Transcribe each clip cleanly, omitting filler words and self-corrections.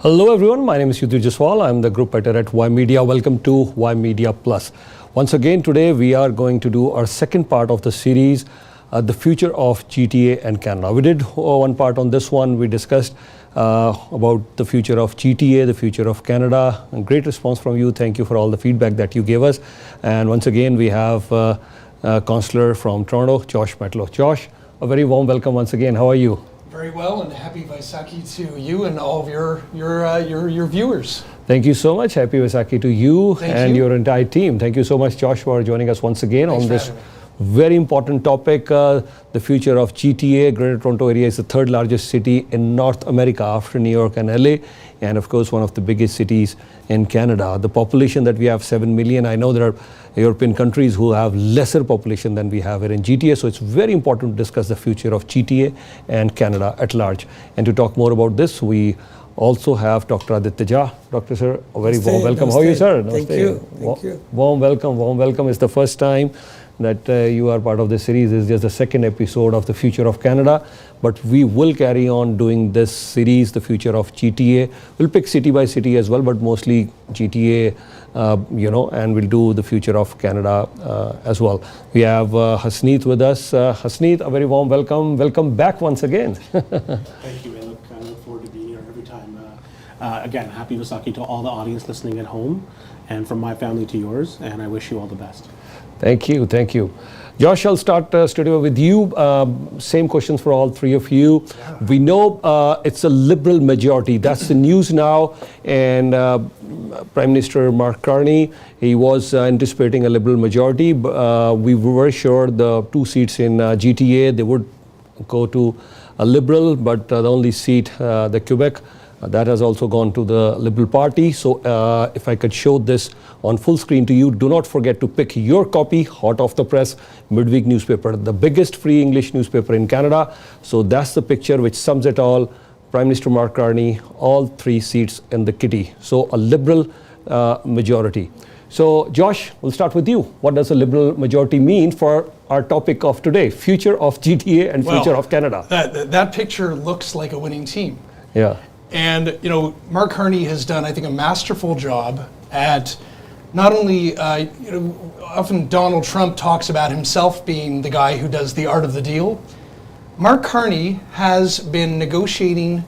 Hello everyone, my name is Yudhvir Jaswal. I'm the group editor at Y Media. Welcome to Y Media Plus. Once again today we are going to do our second part of the series, the future of GTA and Canada. We did one part on this one. We discussed about the future of GTA, the future of Canada. And great response from you. Thank you for all the feedback that you gave us. And once again we have Councillor from Toronto, Josh Matlow. Josh, a very warm welcome once again. How are you? Very well, and happy Vaisakhi to you and all of your viewers. Thank you so much. Happy Vaisakhi to you and your entire team. Thank you so much, Josh, for joining us once again on this very important topic. The future of GTA. Greater Toronto Area is the third largest city in North America after New York and LA, and of course one of the biggest cities in Canada. The population that we have, 7 million. I know there are European countries who have lesser population than we have here in GTA, so it's very important to discuss the future of GTA and Canada at large. And to talk more about this, we also have Dr. Aditya. Dr. Sir, a very warm welcome. How are you, sir? Thank you. Thank you. Warm welcome, warm welcome. It's the first time that you are part of this series. It's just the second episode of the future of Canada, but we will carry on doing this series, the future of GTA. We'll pick city by city as well, but mostly GTA, and we'll do the future of Canada as well. We have Hasneet with us. Hasneet, a very warm welcome. Welcome back once again. Thank you. I look forward to being here every time. Again, happy Vaisakhi to all the audience listening at home, and from my family to yours, and I wish you all the best. Thank you, thank you. Josh, I'll start straight away with you. Same questions for all three of you. Yeah. We know it's a Liberal majority. That's the news now. And Prime Minister Mark Carney, he was anticipating a Liberal majority. We were sure the 2 seats in GTA, they would go to a Liberal, but the only seat, the Quebec, that has also gone to the Liberal Party. So if I could show this on full screen to you, do not forget to pick your copy, hot off the press, midweek newspaper, the biggest free English newspaper in Canada. So that's the picture which sums it all. Prime Minister Mark Carney, all 3 seats in the kitty. So a Liberal majority. So Josh, we'll start with you. What does a Liberal majority mean for our topic of today, future of GTA and future of Canada? That picture looks like a winning team. Yeah. And, Mark Carney has done, I think, a masterful job at not only, often Donald Trump talks about himself being the guy who does the art of the deal. Mark Carney has been negotiating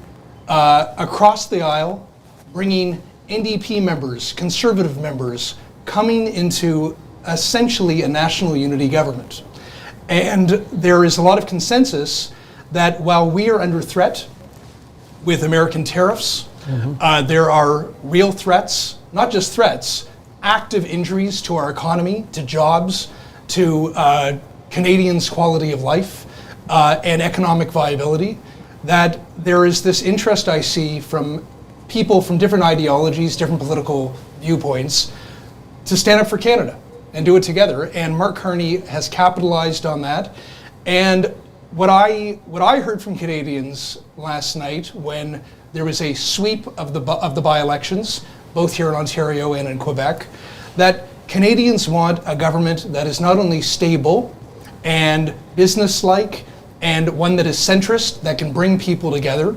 across the aisle, bringing NDP members, Conservative members, coming into essentially a national unity government. And there is a lot of consensus that while we are under threat with American tariffs, there are real threats, not just threats, active injuries to our economy, to jobs, to Canadians' quality of life, and economic viability, that there is this interest I see from people from different ideologies, different political viewpoints, to stand up for Canada and do it together. And Mark Carney has capitalized on that. And what I heard from Canadians last night when there was a sweep of the by-elections, both here in Ontario and in Quebec, that Canadians want a government that is not only stable and business-like and one that is centrist, that can bring people together,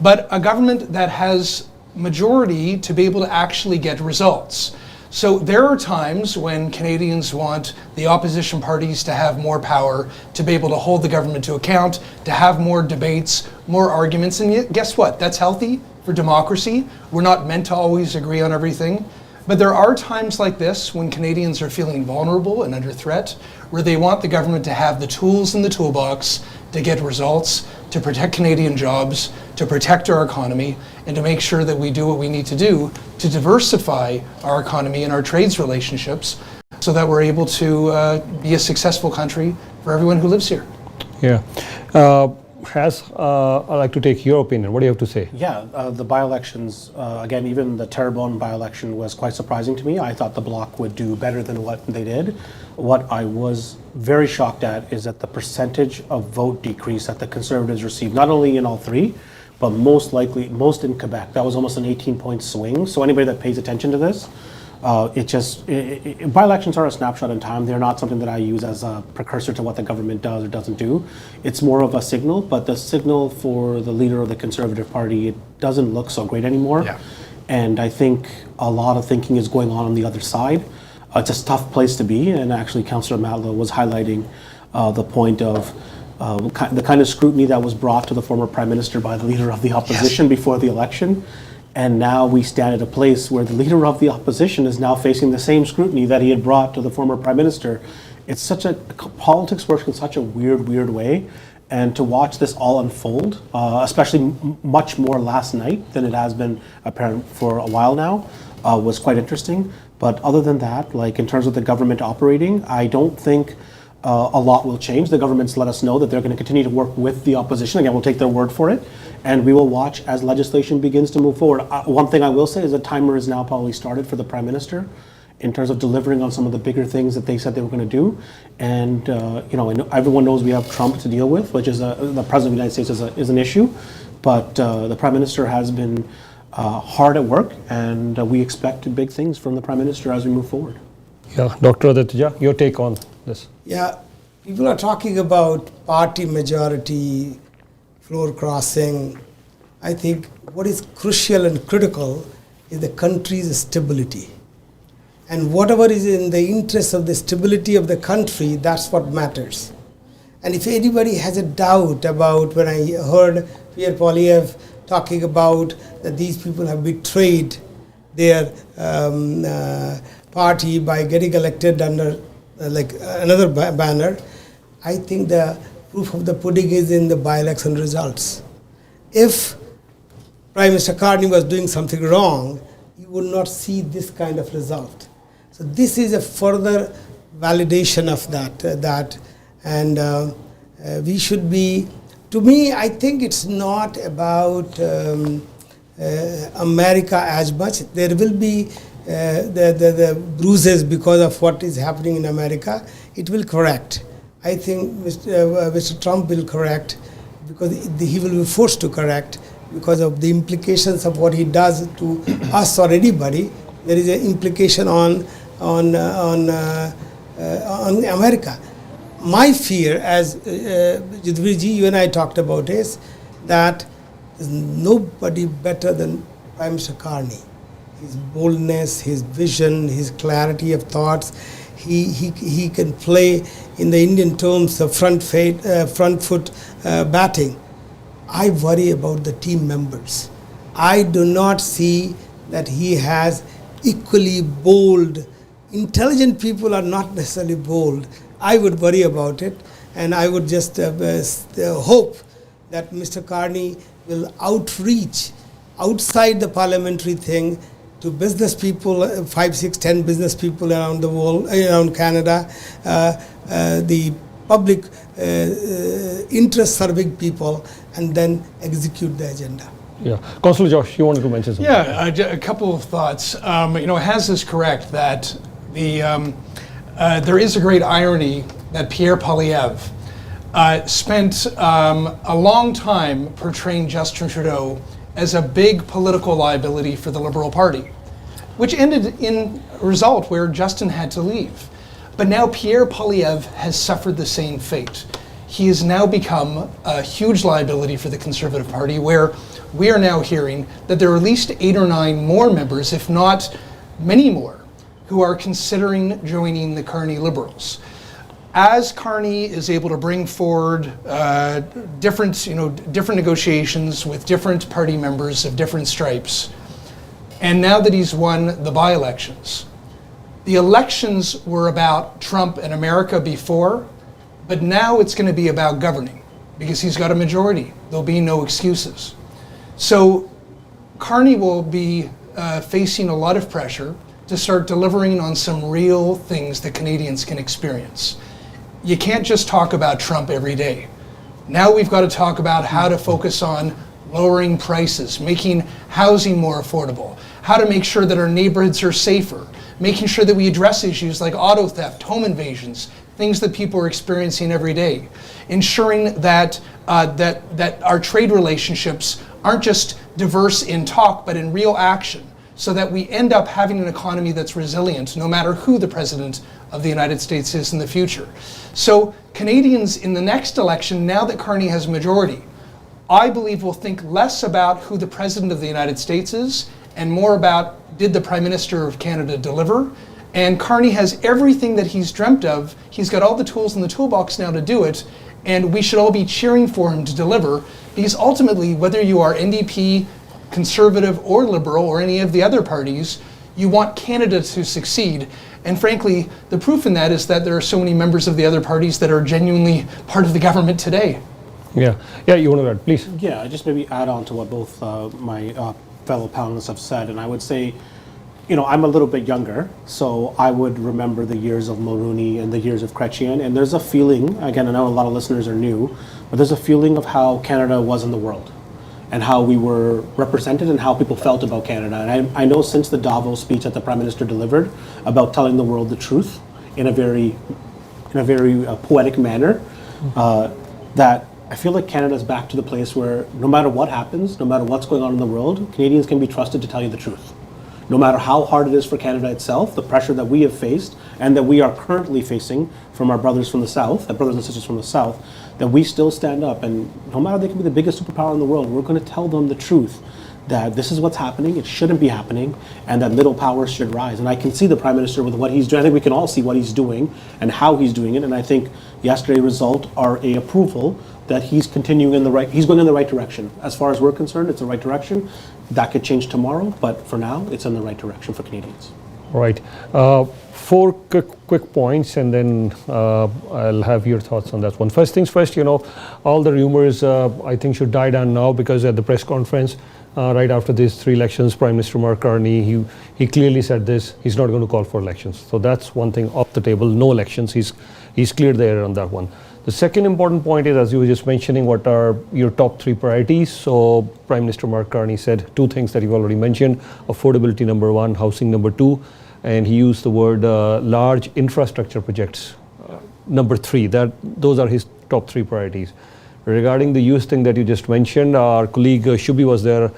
but a government that has majority to be able to actually get results. So there are times when Canadians want the opposition parties to have more power, to be able to hold the government to account, to have more debates, more arguments, and guess what? That's healthy for democracy. We're not meant to always agree on everything. But there are times like this when Canadians are feeling vulnerable and under threat, where they want the government to have the tools in the toolbox to get results, to protect Canadian jobs, to protect our economy, and to make sure that we do what we need to do to diversify our economy and our trades relationships so that we're able to be a successful country for everyone who lives here. Yeah. I'd like to take your opinion. What do you have to say? Yeah, the by-elections, again, even the Terrebonne by-election was quite surprising to me. I thought the Bloc would do better than what they did. What I was very shocked at is that the percentage of vote decrease that the Conservatives received, not only in all 3, but most in Quebec. That was almost an 18-point swing. So anybody that pays attention to this, By-elections are a snapshot in time. They're not something that I use as a precursor to what the government does or doesn't do. It's more of a signal, but the signal for the leader of the Conservative Party, it doesn't look so great anymore. Yeah. And I think a lot of thinking is going on the other side. It's a tough place to be, and actually Councillor Matlow was highlighting the point of the kind of scrutiny that was brought to the former Prime Minister by the Leader of the Opposition before the election. And now we stand at a place where the Leader of the Opposition is now facing the same scrutiny that he had brought to the former Prime Minister. It's politics works in such a weird way. And to watch this all unfold, especially much more last night than it has been apparent for a while now, was quite interesting. But other than that, like in terms of the government operating, I don't think a lot will change. The government's let us know that they're going to continue to work with the opposition. Again, we'll take their word for it. And we will watch as legislation begins to move forward. One thing I will say is the timer is now probably started for the Prime Minister in terms of delivering on some of the bigger things that they said they were going to do. And everyone knows we have Trump to deal with, which is the President of the United States is an issue. But the Prime Minister has been hard at work, and we expect big things from the Prime Minister as we move forward. Yeah, Dr. Aditya, your take on this? Yeah, people are talking about party majority, floor crossing. I think what is crucial and critical is the country's stability. And whatever is in the interest of the stability of the country, that's what matters. And if anybody has a doubt about, when I heard Pierre Poilievre talking about that these people have betrayed their party by getting elected under like another banner, I think the proof of the pudding is in the by-election results. If Prime Minister Carney was doing something wrong, you would not see this kind of result. So this is a further validation of that, and we should be. To me, I think it's not about America as much. There will be the bruises because of what is happening in America. It will correct. I think Mr. Trump will correct because he will be forced to correct because of the implications of what he does to us or anybody. There is an implication on America. My fear, as Yudhvir ji, you and I talked about, is that there's nobody better than Prime Minister Carney. His boldness, his vision, his clarity of thoughts. He can play, in the Indian terms, of front foot batting. I worry about the team members. I do not see that he has equally bold. Intelligent people are not necessarily bold. I would worry about it, and I would just hope that Mr. Carney will outreach outside the parliamentary thing to business people, 5, 6, 10 business people around the world, around Canada, the public interest-serving people, and then execute the agenda. Yeah, Councillor Josh, you wanted to mention something? Yeah, a couple of thoughts. Has this correct that there is a great irony that Pierre Poilievre spent a long time portraying Justin Trudeau as a big political liability for the Liberal Party, which ended in a result where Justin had to leave. But now Pierre Poilievre has suffered the same fate. He has now become a huge liability for the Conservative Party, where we are now hearing that there are at least 8 or 9 more members, if not many more, who are considering joining the Carney Liberals. As Carney is able to bring forward different negotiations with different party members of different stripes, and now that he's won the by-elections, the elections were about Trump and America before, but now it's going to be about governing because he's got a majority. There'll be no excuses. So Carney will be facing a lot of pressure to start delivering on some real things that Canadians can experience. You can't just talk about Trump every day. Now we've got to talk about how to focus on lowering prices, making housing more affordable, how to make sure that our neighborhoods are safer, making sure that we address issues like auto theft, home invasions, things that people are experiencing every day, ensuring that that our trade relationships aren't just diverse in talk, but in real action, so that we end up having an economy that's resilient no matter who the president of the United States is in the future. So Canadians in the next election, now that Carney has a majority, I believe will think less about who the president of the United States is and more about, did the Prime Minister of Canada deliver? And Carney has everything that he's dreamt of. He's got all the tools in the toolbox now to do it, and we should all be cheering for him to deliver, because ultimately, whether you are NDP, Conservative or Liberal or any of the other parties, you want Canada to succeed. And frankly, the proof in that is that there are so many members of the other parties that are genuinely part of the government today. Yeah, you want to add, please? Yeah, I just maybe add on to what both my fellow panelists have said, and I would say, you know, I'm a little bit younger, so I would remember the years of Mulrooney and the years of Chrétien, and there's a feeling, again, I know a lot of listeners are new, but there's a feeling of how Canada was in the world and how we were represented and how people felt about Canada. And I know since the Davos speech that the Prime Minister delivered about telling the world the truth in a very poetic manner, that I feel like Canada's back to the place where no matter what happens, no matter what's going on in the world, Canadians can be trusted to tell you the truth. No matter how hard it is for Canada itself, the pressure that we have faced and that we are currently facing from our brothers from the South, brothers and sisters from the South, that we still stand up, and no matter they can be the biggest superpower in the world, we're going to tell them the truth, that this is what's happening, it shouldn't be happening, and that middle powers should rise. And I can see the Prime Minister with what he's doing. I think we can all see what he's doing and how he's doing it, and I think yesterday's result are a approval that he's continuing in the right, he's going in the right direction. As far as we're concerned, it's the right direction. That could change tomorrow, but for now, it's in the right direction for Canadians. Right. 4 quick points, and then I'll have your thoughts on that one. First things first, you know, all the rumors I think should die down now, because at the press conference right after these 3 elections, Prime Minister Mark Carney, he clearly said this, he's not going to call for elections. So that's one thing off the table, no elections. He's cleared the air on that one. The second important point is, as you were just mentioning, what are your top 3 priorities? So Prime Minister Mark Carney said 2 things that you've already mentioned: affordability number 1, housing number 2, and he used the word large infrastructure projects number 3. Those are his top 3 priorities. Regarding the youth thing that you just mentioned, our colleague Shubi was there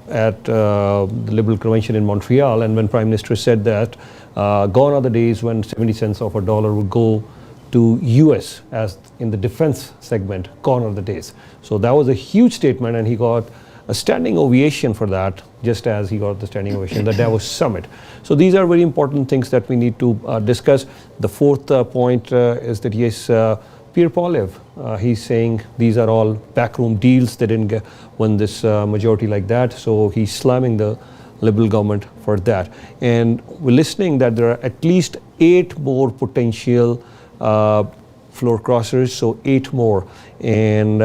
at the Liberal Convention in Montreal, and when Prime Minister said that, gone are the days when 70 cents of a dollar would go to US as in the defense segment, gone are the days. So that was a huge statement, and he got a standing ovation for that, just as he got the standing ovation at the Davos summit. So these are very important things that we need to discuss. The fourth point is that yes, Pierre Poilievre, he's saying these are all backroom deals. They didn't win this majority like that. So he's slamming the Liberal government for that. And we're listening that there are at least 8 more potential floor crossers, so 8 more. And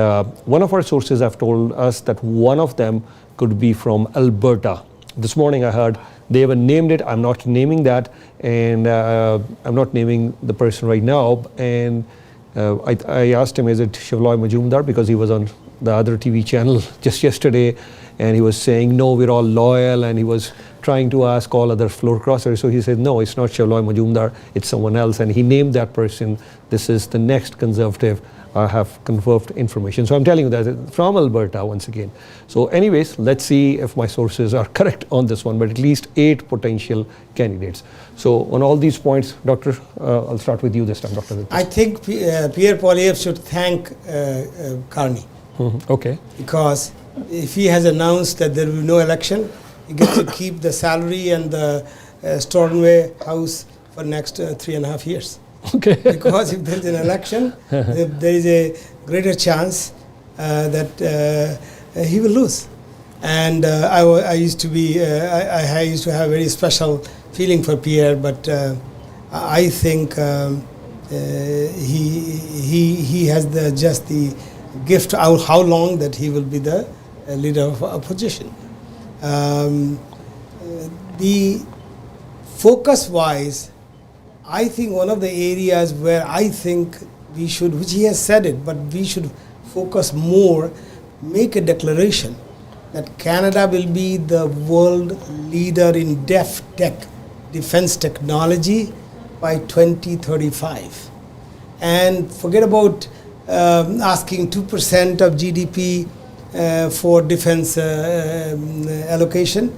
one of our sources have told us that one of them could be from Alberta. This morning I heard they haven't named it. I'm not naming that, and I'm not naming the person right now. And I asked him, is it Shivloy Majumdar? Because he was on the other TV channel just yesterday, and he was saying, no, we're all loyal, and he was trying to ask all other floor crossers. So he said, no, it's not Shivloy Majumdar, it's someone else. And he named that person. This is the next Conservative. I have confirmed information. So I'm telling you that from Alberta once again. So anyways, let's see if my sources are correct on this one, but at least 8 potential candidates. So on all these points, Doctor, I'll start with you this time, Dr. I think Pierre Poilievre should thank Carney. Okay. Because if he has announced that there will be no election, he gets to keep the salary and the Stornoway house for next 3.5 years. Okay. Because if there is an election, there is a greater chance that he will lose. And I used to be, I used to have a very special feeling for Pierre, but I think he has just the gift of how long that he will be the leader of opposition. The focus-wise, I think one of the areas where I think we should, which he has said it, but we should focus more, make a declaration that Canada will be the world leader in defense technology by 2035. And forget about asking 2% of GDP for defense allocation.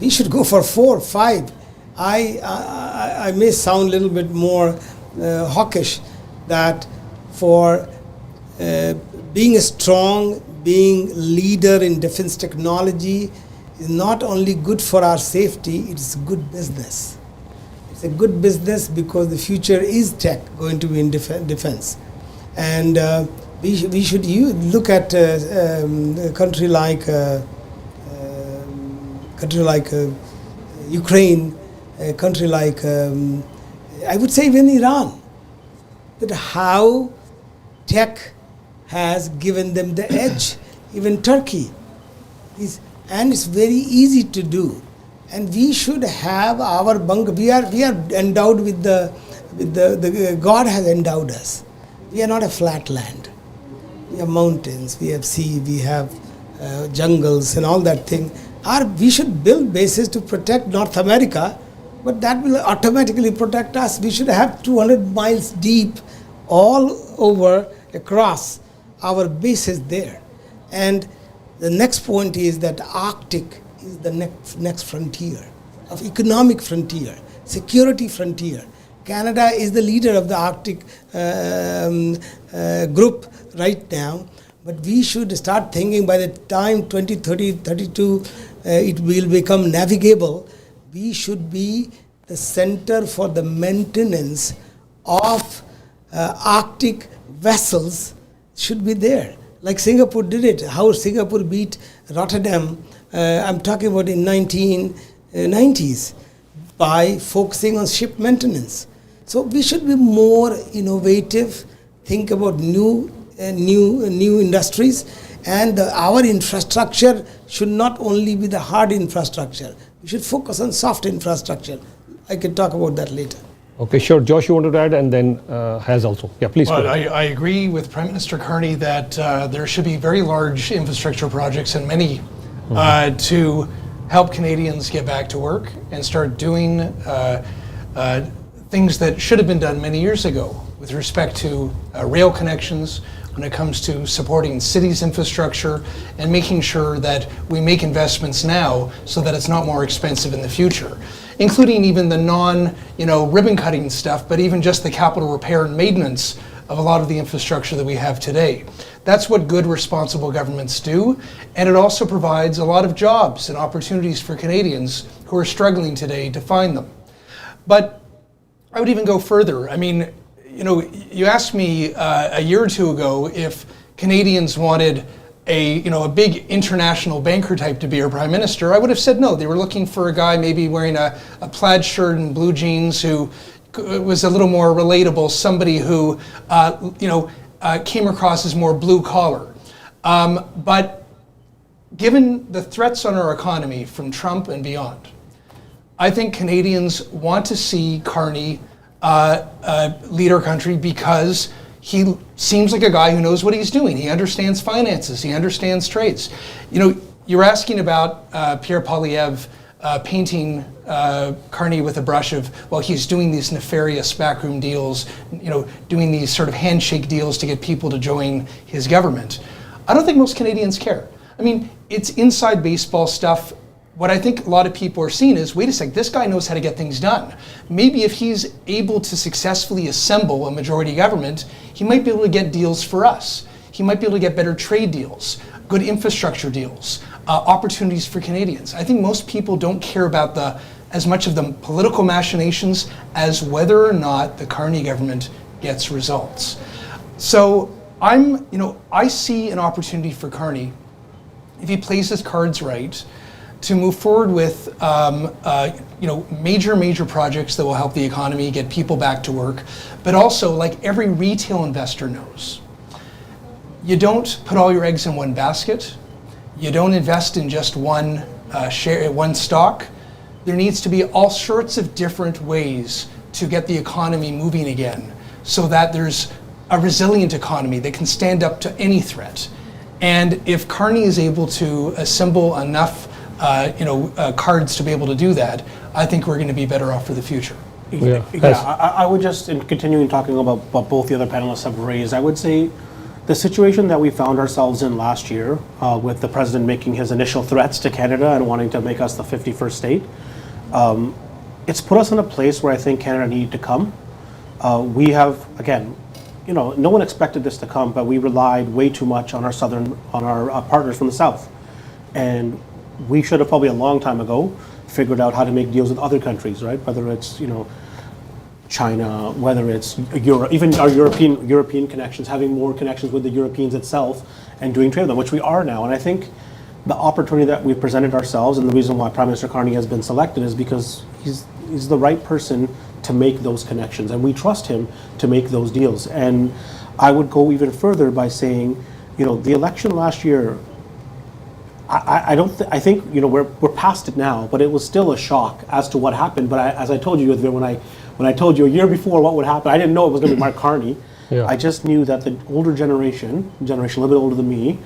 We should go for 4, 5. I may sound a little bit more hawkish, that for being a strong, being leader in defense technology is not only good for our safety, it's good business. It's a good business because the future is tech going to be in defense. And we should look at a country like Ukraine, a country like, I would say even Iran, that how tech has given them the edge, even Turkey. And it's very easy to do. And we should have our we are endowed with the God has endowed us. We are not a flat land. We have mountains, we have sea, we have jungles and all that thing. We should build bases to protect North America, but that will automatically protect us. We should have 200 miles deep all over across our bases there. And the next point is that Arctic is the next frontier of economic frontier, security frontier. Canada is the leader of the Arctic group right now, but we should start thinking by the time 2030, 32, it will become navigable. We should be the center for the maintenance of Arctic vessels should be there. Like Singapore did it, how Singapore beat Rotterdam, I'm talking about in 1990s, by focusing on ship maintenance. So we should be more innovative, think about new industries, and our infrastructure should not only be the hard infrastructure. We should focus on soft infrastructure. I can talk about that later. Okay, sure. Josh, you wanted to add, and then Has also. Yeah, please. Well, go ahead. I agree with Prime Minister Carney that there should be very large infrastructure projects, and many, to help Canadians get back to work and start doing things that should have been done many years ago with respect to rail connections, when it comes to supporting cities' infrastructure and making sure that we make investments now so that it's not more expensive in the future, including even the ribbon cutting stuff, but even just the capital repair and maintenance of a lot of the infrastructure that we have today. That's what good, responsible governments do, and it also provides a lot of jobs and opportunities for Canadians who are struggling today to find them. But I would even go further. I mean, you asked me a year or two ago if Canadians wanted a big international banker type to be our prime minister. I would have said no. They were looking for a guy maybe wearing a plaid shirt and blue jeans who was a little more relatable, somebody who came across as more blue collar. But given the threats on our economy from Trump and beyond, I think Canadians want to see Carney lead our country because he seems like a guy who knows what he's doing. He understands finances. He understands trades. You're asking about Pierre Poilievre painting Carney with a brush of, well, he's doing these nefarious backroom deals, doing these sort of handshake deals to get people to join his government. I don't think most Canadians care. I mean, it's inside baseball stuff. What I think a lot of people are seeing is, wait a sec, this guy knows how to get things done. Maybe if he's able to successfully assemble a majority government, he might be able to get deals for us. He might be able to get better trade deals, good infrastructure deals, opportunities for Canadians. I think most people don't care about as much of the political machinations as whether or not the Carney government gets results. So I see an opportunity for Carney, if he plays his cards right, to move forward with major projects that will help the economy, get people back to work, but also, like every retail investor knows, you don't put all your eggs in one basket. You don't invest in just one stock. There needs to be all sorts of different ways to get the economy moving again, so that there's a resilient economy that can stand up to any threat. And if Carney is able to assemble enough cards to be able to do that, I think we're going to be better off for the future. I would just, in continuing talking about what both the other panelists have raised, I would say The situation that we found ourselves in last year, with the president making his initial threats to Canada and wanting to make us the 51st state, it's put us in a place where I think Canada needed to come. We have, again, no one expected this to come, but we relied way too much on our partners from the South. And we should have probably a long time ago figured out how to make deals with other countries, right? Whether it's, China, whether it's Europe, even our European connections, having more connections with the Europeans itself and doing trade with them, which we are now. And I think the opportunity that we've presented ourselves, and the reason why Prime Minister Carney has been selected, is because he's the right person to make those connections, and we trust him to make those deals. And I would go even further by saying, the election last year, I think we're past it now, but it was still a shock as to what happened. But as I told you, Yudhvir, when I told you a year before what would happen, I didn't know it was going to be Mark Carney. Yeah. I just knew that the older generation a little bit older than me,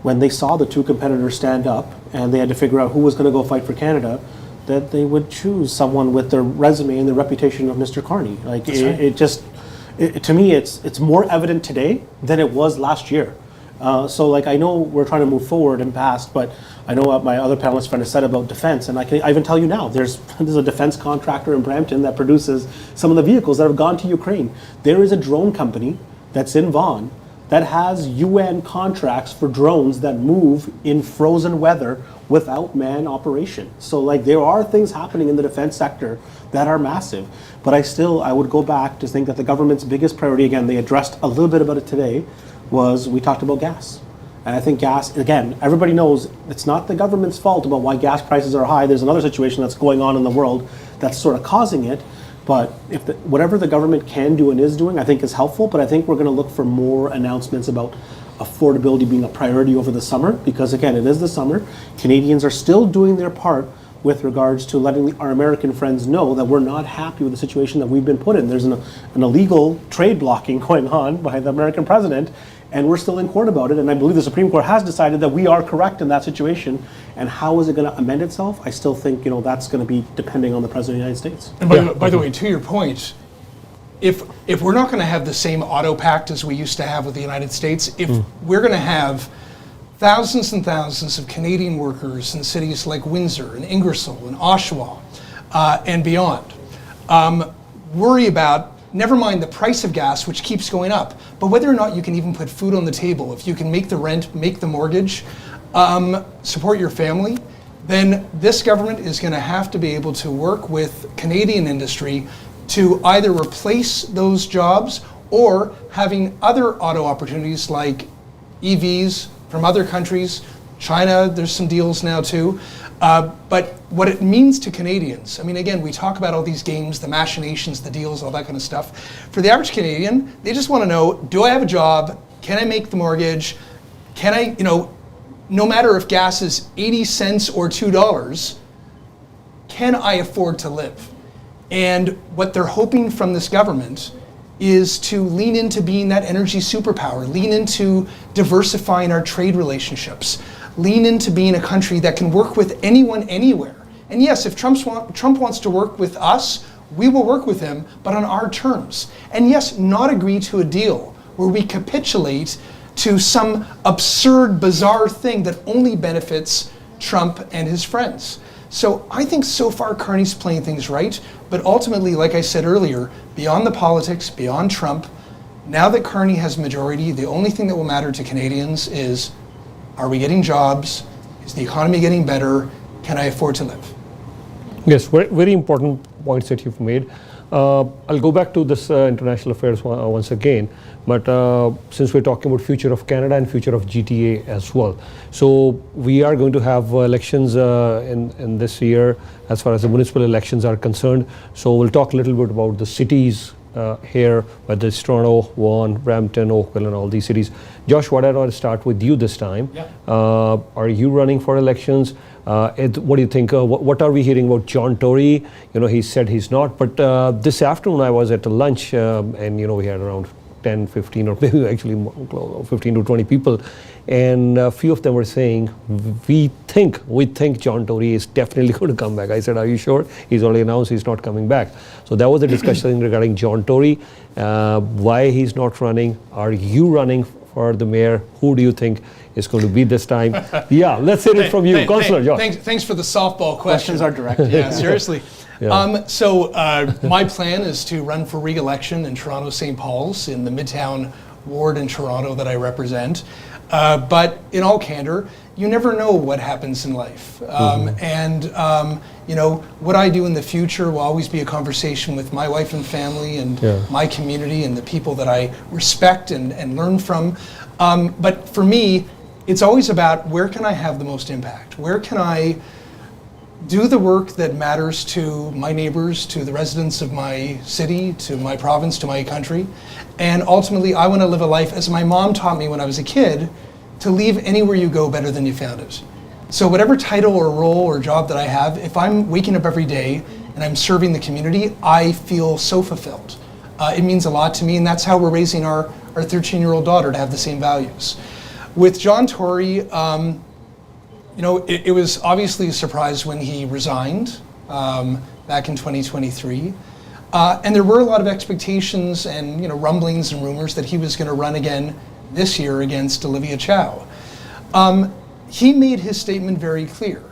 when they saw the two competitors stand up and they had to figure out who was going to go fight for Canada, that they would choose someone with the resume and the reputation of Mr. Carney. Like to me, it's more evident today than it was last year. So I know we're trying to move forward and past, but I know what my other panelist friend has said about defense, and I even tell you now, there's a defense contractor in Brampton that produces some of the vehicles that have gone to Ukraine. There is a drone company that's in Vaughan that has UN contracts for drones that move in frozen weather without man operation. So there are things happening in the defense sector that are massive. But I would go back to think that the government's biggest priority, again, they addressed a little bit about it today, was we talked about gas. And I think gas, again, everybody knows it's not the government's fault about why gas prices are high. There's another situation that's going on in the world that's sort of causing it. But whatever the government can do and is doing, I think is helpful. But I think we're going to look for more announcements about affordability being a priority over the summer, because again, it is the summer. Canadians are still doing their part with regards to letting our American friends know that we're not happy with the situation that we've been put in. There's an illegal trade blocking going on by the American president, and we're still in court about it. And I believe the Supreme Court has decided that we are correct in that situation. And how is it going to amend itself? I still think that's going to be depending on the President of the United States. And by the way, to your point, if we're not going to have the same auto pact as we used to have with the United States, if we're going to have thousands and thousands of Canadian workers in cities like Windsor and Ingersoll and Oshawa and beyond worry about, never mind the price of gas, which keeps going up, but whether or not you can even put food on the table, if you can make the rent, make the mortgage, support your family, then this government is going to have to be able to work with Canadian industry to either replace those jobs or having other auto opportunities like EVs from other countries. China, there's some deals now too. But what it means to Canadians, I mean, again, we talk about all these games, the machinations, the deals, all that kind of stuff. For the average Canadian, they just want to know, do I have a job? Can I make the mortgage? Can I, no matter if gas is 80 cents or $2, can I afford to live? And what they're hoping from this government is to lean into being that energy superpower, lean into diversifying our trade relationships, lean into being a country that can work with anyone, anywhere. And yes, if Trump wants to work with us, we will work with him, but on our terms. And yes, not agree to a deal where we capitulate to some absurd, bizarre thing that only benefits Trump and his friends. So I think so far Carney's playing things right, but ultimately, like I said earlier, beyond the politics, beyond Trump, now that Carney has majority, the only thing that will matter to Canadians is, are we getting jobs? Is the economy getting better? Can I afford to live? Yes, very, very important points that you've made. I'll go back to this international affairs once again, but since we're talking about future of Canada and future of GTA as well. So we are going to have elections in this year as far as the municipal elections are concerned. So we'll talk a little bit about the cities here, whether it's Toronto, Vaughan, Brampton, Oakville, and all these cities. Josh, why don't I start with you this time? Yeah. Are you running for elections? What do you think? What are we hearing about John Tory? He said he's not, but this afternoon I was at a lunch and we had around 10, 15, or maybe actually 15 to 20 people, and a few of them were saying, we think John Tory is definitely going to come back. I said, are you sure? He's already announced he's not coming back. So that was the discussion regarding John Tory, why he's not running. Are you running for the mayor. Who do you think is going to be this time? Yeah, let's hear it from you, Councillor Josh. Thanks for the softball question. Questions are directed. Yeah, seriously. Yeah. My plan is to run for re-election in Toronto St. Paul's in the Midtown ward in Toronto that I represent. But in all candor, you never know what happens in life. What I do in the future will always be a conversation with my wife and family and my community and the people that I respect and learn from. But for me, it's always about where can I have the most impact? Where can I do the work that matters to my neighbors, to the residents of my city, to my province, to my country. And ultimately, I want to live a life, as my mom taught me when I was a kid, to leave anywhere you go better than you found it. So whatever title or role or job that I have, if I'm waking up every day and I'm serving the community, I feel so fulfilled. It means a lot to me, and that's how we're raising our 13-year-old daughter to have the same values. With John Tory, it was obviously a surprise when he resigned back in 2023. And there were a lot of expectations and rumblings and rumors that he was going to run again this year against Olivia Chow. He made his statement very clear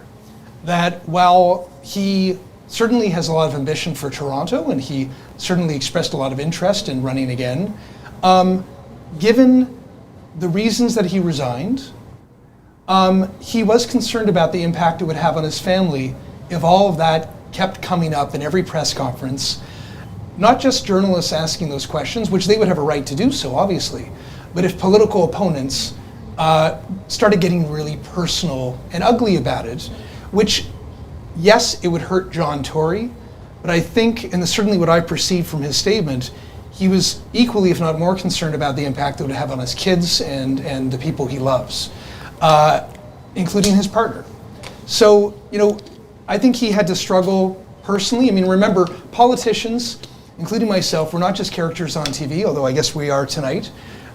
that while he certainly has a lot of ambition for Toronto and he certainly expressed a lot of interest in running again, given the reasons that he resigned, he was concerned about the impact it would have on his family if all of that kept coming up in every press conference. Not just journalists asking those questions, which they would have a right to do so, obviously, but if political opponents started getting really personal and ugly about it, which, yes, it would hurt John Tory, but I think, and certainly what I perceived from his statement, he was equally, if not more, concerned about the impact it would have on his kids and the people he loves, including his partner. So, I think he had to struggle personally. I mean, remember, politicians, including myself, we're not just characters on TV, although I guess we are tonight,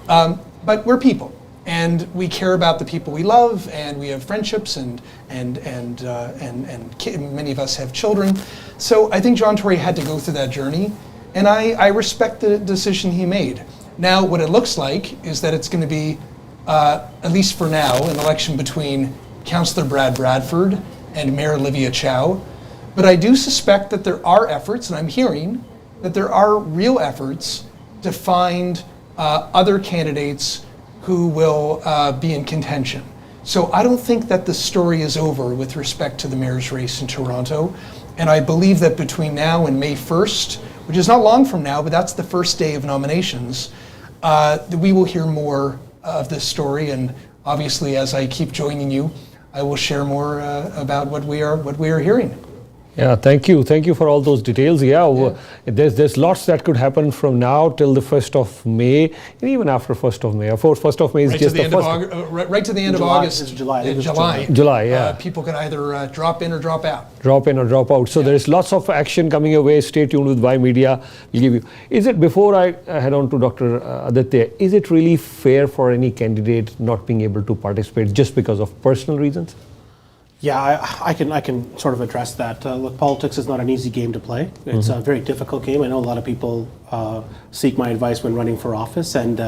but we're people. And we care about the people we love, and we have friendships, and many of us have children. So I think John Tory had to go through that journey, and I respect the decision he made. Now, what it looks like is that it's going to be, at least for now, an election between Councillor Brad Bradford and Mayor Olivia Chow. But I do suspect that there are efforts, and I'm hearing that there are real efforts to find other candidates who will be in contention. So I don't think that the story is over with respect to the mayor's race in Toronto. And I believe that between now and May 1st, which is not long from now, but that's the first day of nominations, we will hear more of this story. And obviously, as I keep joining you, I will share more about what we are hearing. Yeah, thank you. Thank you for all those details. Yeah. There's lots that could happen from now till the 1st of May, and even after 1st of May. Of course, 1st of May is just the first. Right to the end of August. It's July. July, yeah. People can either drop in or drop out. Drop in or drop out. So there's lots of action coming your way. Stay tuned with Y Media. We'll give you. Is it, before I head on to Dr. Aditya, is it really fair for any candidate not being able to participate just because of personal reasons? Yeah, I can sort of address that. Look, politics is not an easy game to play. It's a very difficult game. I know a lot of people seek my advice when running for office, and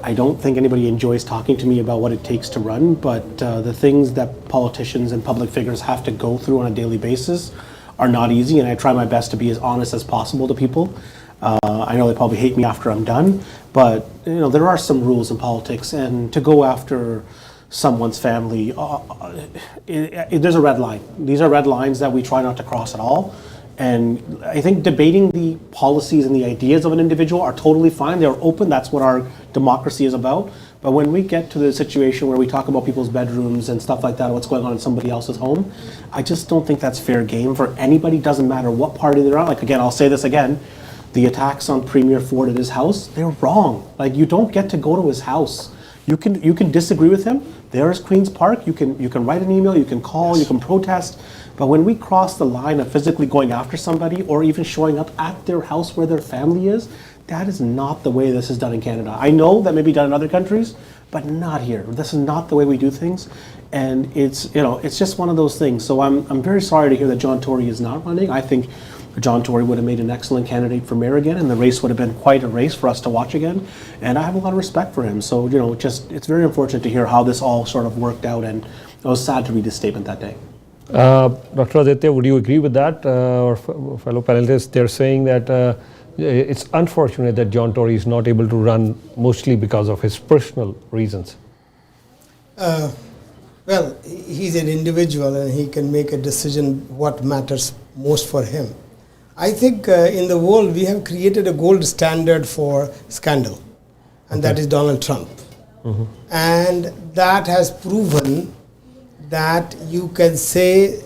I don't think anybody enjoys talking to me about what it takes to run, but the things that politicians and public figures have to go through on a daily basis are not easy, and I try my best to be as honest as possible to people. I know they probably hate me after I'm done, but there are some rules in politics, and to go after someone's family, there's a red line. These are red lines that we try not to cross at all. And I think debating the policies and the ideas of an individual are totally fine. They're open. That's what our democracy is about. But when we get to the situation where we talk about people's bedrooms and stuff like that, what's going on in somebody else's home, I just don't think that's fair game for anybody. Doesn't matter what party they're on. Like, again, I'll say this again. The attacks on Premier Ford at his house, they're wrong. Like, you don't get to go to his house. You can disagree with him. There is Queen's Park. You can write an email, you can call, you can protest. But when we cross the line of physically going after somebody or even showing up at their house where their family is, that is not the way this is done in Canada. I know that may be done in other countries, but not here. This is not the way we do things. And it's just one of those things. So I'm very sorry to hear that John Tory is not running. I think John Tory would have made an excellent candidate for mayor again, and the race would have been quite a race for us to watch again. And I have a lot of respect for him. So, it's very unfortunate to hear how this all sort of worked out, and it was sad to read his statement that day. Dr. Aditya, would you agree with that? Our fellow panelists, they're saying that it's unfortunate that John Tory is not able to run mostly because of his personal reasons. Well, he's an individual and he can make a decision what matters most for him. I think in the world we have created a gold standard for scandal, and that is Donald Trump. And that has proven that you can say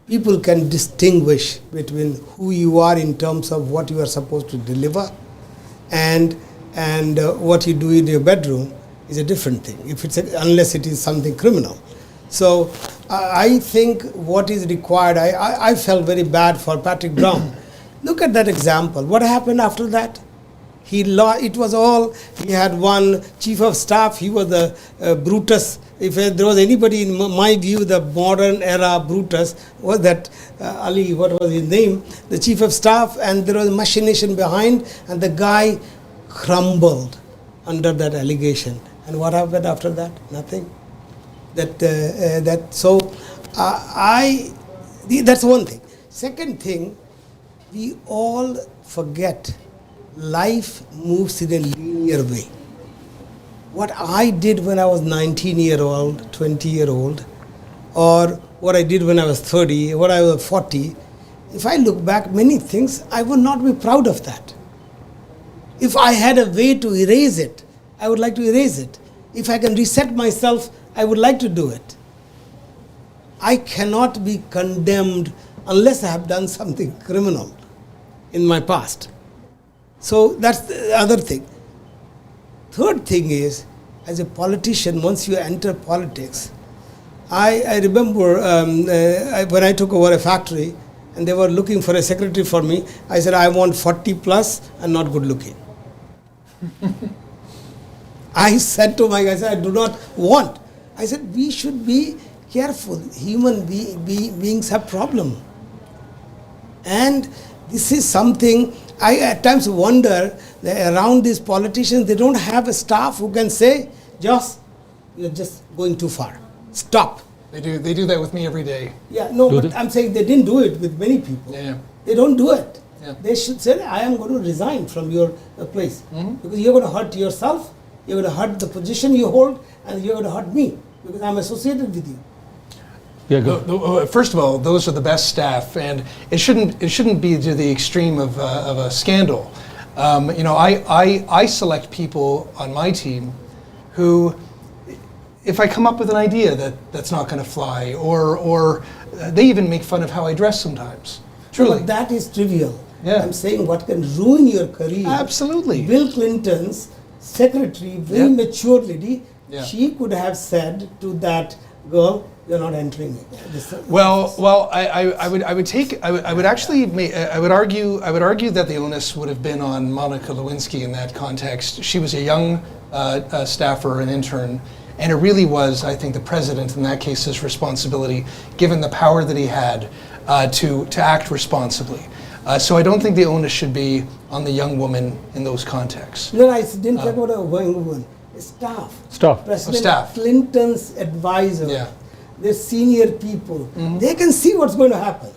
people can distinguish between who you are in terms of what you are supposed to deliver and what you do in your bedroom is a different thing, unless it is something criminal. So I think what is required, I felt very bad for Patrick Brown. Look at that example. What happened after that? He had one chief of staff, he was the Brutus. If there was anybody, in my view, the modern era Brutus, was that Ali, what was his name? The chief of staff, and there was machination behind, and the guy crumbled under that allegation. And what happened after that? Nothing. That's one thing. Second thing, we all forget life moves in a linear way. What I did when I was 19-year-old, 20-year-old, or what I did when I was 30, what I was 40, if I look back, many things, I would not be proud of that. If I had a way to erase it, I would like to erase it. If I can reset myself, I would like to do it. I cannot be condemned unless I have done something criminal in my past. So that's the other thing. Third thing is, as a politician, once you enter politics, I remember when I took over a factory and they were looking for a secretary for me, I said, I want 40 plus and not good looking. I said to my guys, I do not want. I said, we should be careful. Human beings have problems. And this is something I at times wonder that around these politicians, they don't have a staff who can say, Joss, you're just going too far. Stop. They do that with me every day. Yeah, no, but I'm saying they didn't do it with many people. Yeah. They don't do it. Yeah. They should say, I am going to resign from your place. Because you're going to hurt yourself, you're going to hurt the position you hold, and you're going to hurt me because I'm associated with you. Yeah, go. First of all, those are the best staff, and it shouldn't be to the extreme of a scandal. I select people on my team who, if I come up with an idea that's not going to fly, or they even make fun of how I dress sometimes. Truly, But that is trivial. Yeah. I'm saying what can ruin your career. Absolutely. Bill Clinton's secretary, very mature lady, Yeah. she could have said to that girl, "You're not entering this." Well, I would argue that the onus would have been on Monica Lewinsky in that context. She was a young staffer, an intern, and it really was, I think, the president in that case's responsibility, given the power that he had, to act responsibly. So I don't think the onus should be on the young woman in those contexts. No, I didn't talk about a young woman. Staff. Staff. President Staff. Clinton's advisor. Yeah. The senior people. They can see what's going to happen.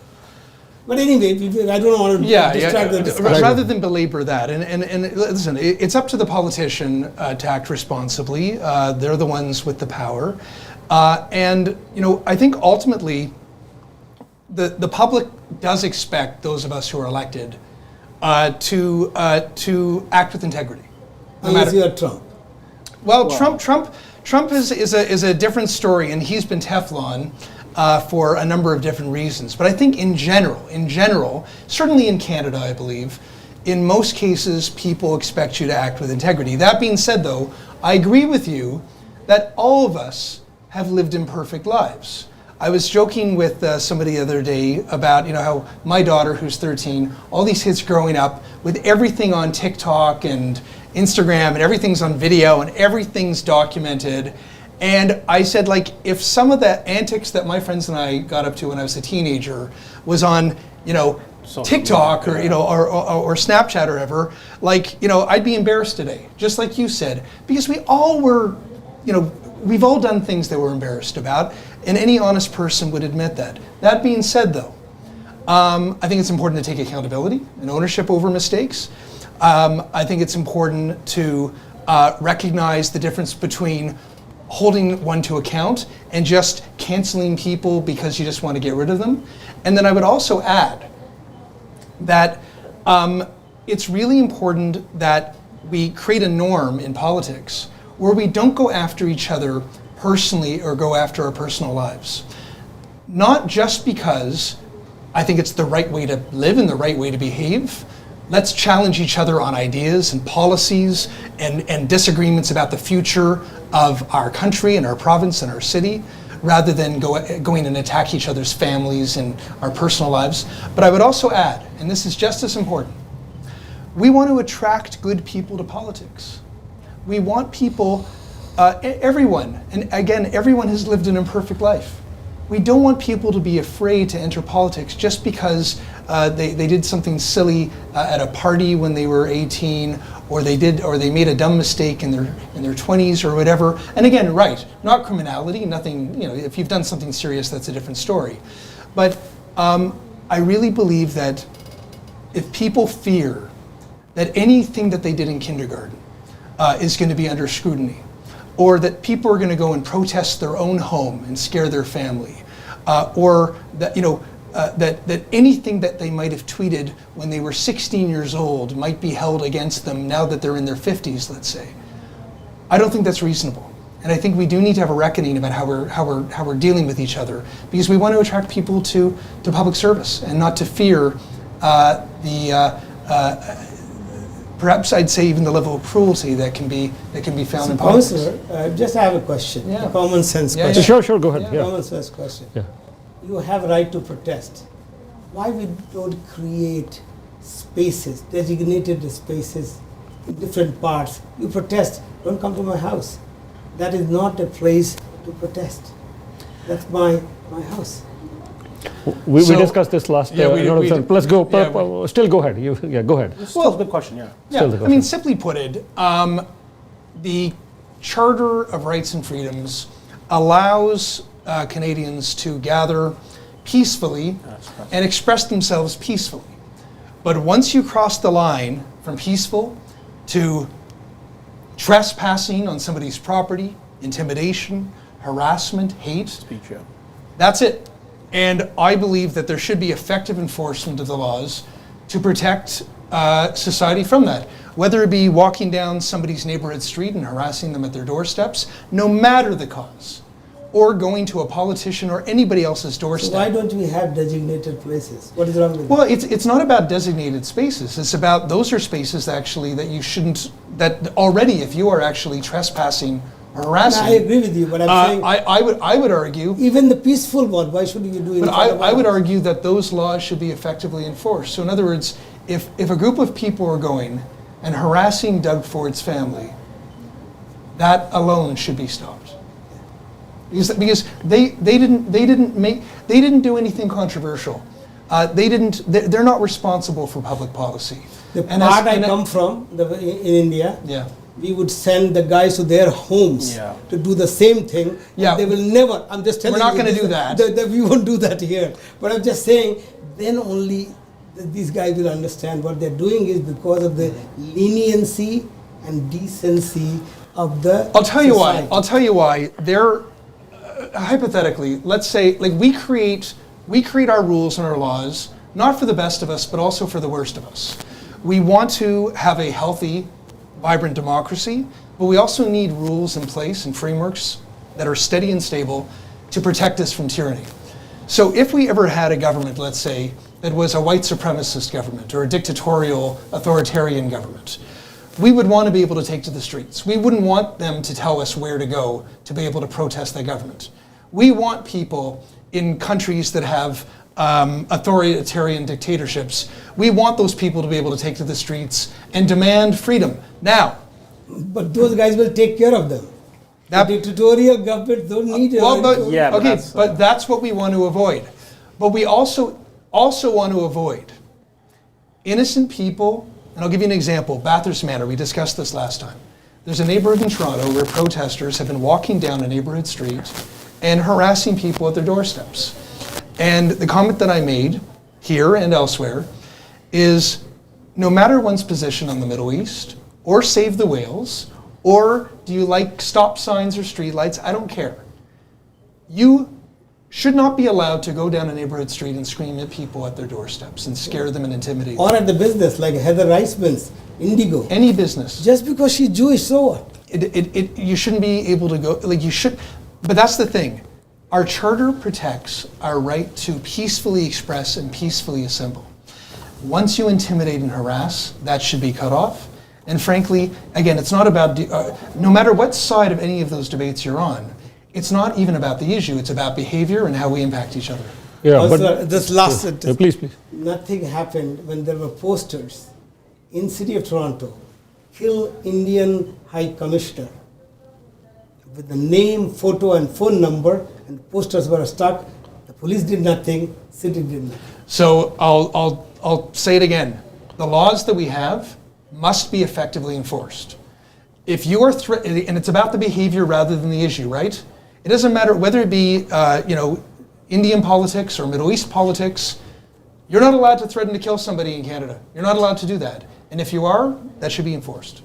But anyway, I don't want to distract the discussion. Rather than belabor that, and listen, it's up to the politician to act responsibly. They're the ones with the power, and I think ultimately, the public does expect those of us who are elected to act with integrity. Unless you are Trump. Well, wow. Trump is a different story, and he's been Teflon for a number of different reasons. But I think in general, certainly in Canada, I believe, in most cases, people expect you to act with integrity. That being said, though, I agree with you that all of us have lived imperfect lives. I was joking with somebody the other day about how my daughter, who's 13, all these kids growing up with everything on TikTok and Instagram, and everything's on video and everything's documented. And I said, if some of the antics that my friends and I got up to when I was a teenager was on, TikTok or or Snapchat or whatever, like I'd be embarrassed today, just like you said, because we all were, we've all done things that we're embarrassed about, and any honest person would admit that. That being said, though, I think it's important to take accountability and ownership over mistakes. I think it's important to recognize the difference between holding one to account and just canceling people because you just want to get rid of them. And then I would also add that it's really important that we create a norm in politics where we don't go after each other personally or go after our personal lives. Not just because I think it's the right way to live and the right way to behave. Let's challenge each other on ideas and policies and disagreements about the future of our country and our province and our city, rather than going and attack each other's families and our personal lives. But I would also add, and this is just as important, we want to attract good people to politics. We want people, everyone, and again, everyone has lived an imperfect life. We don't want people to be afraid to enter politics just because they did something silly at a party when they were 18, or they made a dumb mistake in their 20s or whatever. And again, right, not criminality, nothing. If you've done something serious, that's a different story. But I really believe that if people fear that anything that they did in kindergarten is going to be under scrutiny, or that people are going to go and protest their own home and scare their family, or that that anything that they might have tweeted when they were 16 years old might be held against them now that they're in their 50s, let's say. I don't think that's reasonable, and I think we do need to have a reckoning about how we're dealing with each other, because we want to attract people to public service and not to fear perhaps I'd say even the level of cruelty that can be found in politics. Councillor, just I have a question, Yeah. a common sense Yeah, question. Sure, go ahead. Yeah. Common sense question. Yeah. You have a right to protest. Why we don't create spaces, designated spaces in different parts? You protest, don't come to my house. That is not a place to protest. That's my house. We So- discussed this last. Yeah, we did. Let's go. Yeah, Still go ahead. Go ahead. Well, a good question, yeah. Still the I mean, question. simply put it, the Charter of Rights and Freedoms allows Canadians to gather peacefully and express themselves peacefully. But once you cross the line from peaceful to trespassing on somebody's property, intimidation, harassment, hate, Speech, yeah. that's it. And I believe that there should be effective enforcement of the laws to protect society from that. Whether it be walking down somebody's neighborhood street and harassing them at their doorsteps, no matter the cause, or going to a politician or anybody else's So doorstep. why don't we have designated places? What is wrong with Well, it's not about designated spaces. It's about those are spaces actually that you shouldn't, that already if you are actually trespassing or that? harassing. I agree with you, but I'm saying I would argue, even the peaceful one, why should you do it? but I would argue that those laws should be effectively enforced. So in other words, if a group of people are going and harassing Doug Ford's family, that alone should be stopped. Because they didn't do anything controversial. They're not responsible for public policy. The part I come from, in India, Yeah. we would send the guys to their homes Yeah. to do the same thing. Yeah. They will never, I'm just telling We're not you gonna this, do that. We won't do that here. But I'm just saying, then only these guys will understand what they're doing is because of the leniency and decency of the I'll tell you why. society. I'll tell you why. They're hypothetically, let's say, like we create our rules and our laws not for the best of us, but also for the worst of us. We want to have a healthy, vibrant democracy, but we also need rules in place and frameworks that are steady and stable to protect us from tyranny. So if we ever had a government, let's say, that was a white supremacist government or a dictatorial, authoritarian government, we would want to be able to take to the streets. We wouldn't want them to tell us where to go to be able to protest that government. We want people in countries that have authoritarian dictatorships, we want those people to be able to take to the streets and demand freedom. Now, But those guys will take care of them. That- The dictatorial government don't need a well, but, right to- Yeah, but okay, that's, but that's what we want to avoid. But we also want to avoid innocent people, and I'll give you an example, Bathurst Manor, we discussed this last time. There's a neighborhood in Toronto where protesters have been walking down a neighborhood street and harassing people at their doorsteps. And the comment that I made here and elsewhere is, no matter one's position on the Middle East, or Save the Whales, or do you like stop signs or streetlights, I don't care. You should not be allowed to go down a neighborhood street and scream at people at their doorsteps and scare them and intimidate them. Or at the business, like Heather Reisman's Indigo. Any business. Just because she's Jewish, so what? You shouldn't be able to go, like you should, but that's the thing. Our charter protects our right to peacefully express and peacefully assemble. Once you intimidate and harass, that should be cut off. And frankly, again, it's not about, no matter what side of any of those debates you're on, it's not even about the issue, it's about behavior and how we impact each other. Yeah, Also, but this last sentence. please. Nothing happened when there were posters in city of Toronto, kill Indian High Commissioner, with the name, photo and phone number, and posters were stuck. The police did nothing, city did nothing. So I'll say it again. The laws that we have must be effectively enforced. If you are and it's about the behavior rather than the issue, right? It doesn't matter whether it be Indian politics or Middle East politics. You're not allowed to threaten to kill somebody in Canada. You're not allowed to do that. And if you are, that should be enforced.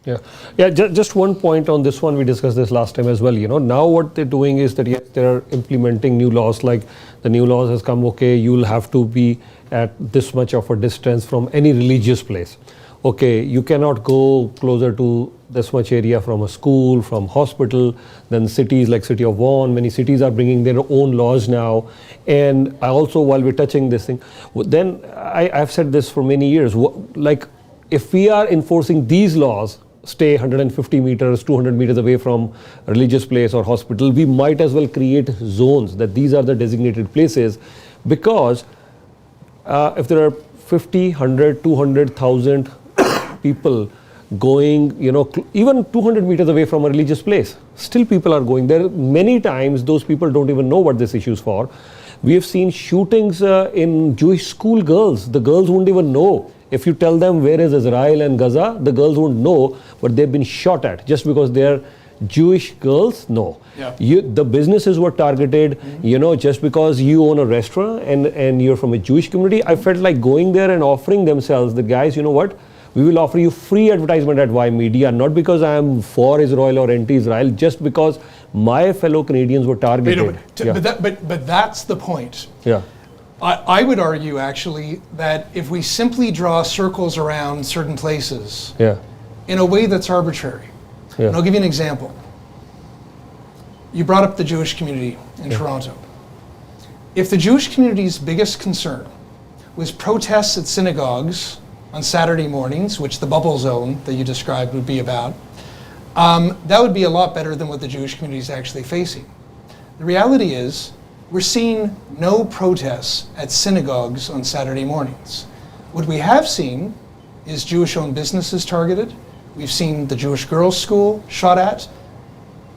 Yeah. Just one point on this one. We discussed this last time as well. Now what they're doing is that yes, they're implementing new laws. Like the new laws has come. Okay, you'll have to be at this much of a distance from any religious place. Okay, you cannot go closer to this much area from a school, from hospital. Then cities like city of Vaughan, many cities are bringing their own laws now. And I also, while we're touching this thing, then I've said this for many years. Like, if we are enforcing these laws, stay 150 meters, 200 meters away from a religious place or hospital, we might as well create zones that these are the designated places, because if there are 50, 100, 200,000 people going, even 200 meters away from a religious place, still people are going there. Many times those people don't even know what this issue is for. We have seen shootings in Jewish school girls. The girls won't even know. If you tell them where is Israel and Gaza, the girls won't know, but they've been shot at just because they're Jewish girls. No. Yeah. The businesses were targeted, just because you own a restaurant and you're from a Jewish community. I felt like going there and offering themselves, the guys, you know what? We will offer you free advertisement at Y Media, not because I am for Israel or anti-Israel, just because my fellow Canadians were targeted. But that's the point. Yeah. I would argue actually that if we simply draw circles around certain places in a way that's arbitrary, and I'll give you an example. You brought up the Jewish community in Toronto. If the Jewish community's biggest concern was protests at synagogues on Saturday mornings, which the bubble zone that you described would be about, that would be a lot better than what the Jewish community is actually facing. The reality is, we're seeing no protests at synagogues on Saturday mornings. What we have seen is Jewish-owned businesses targeted. We've seen the Jewish girls' school shot at,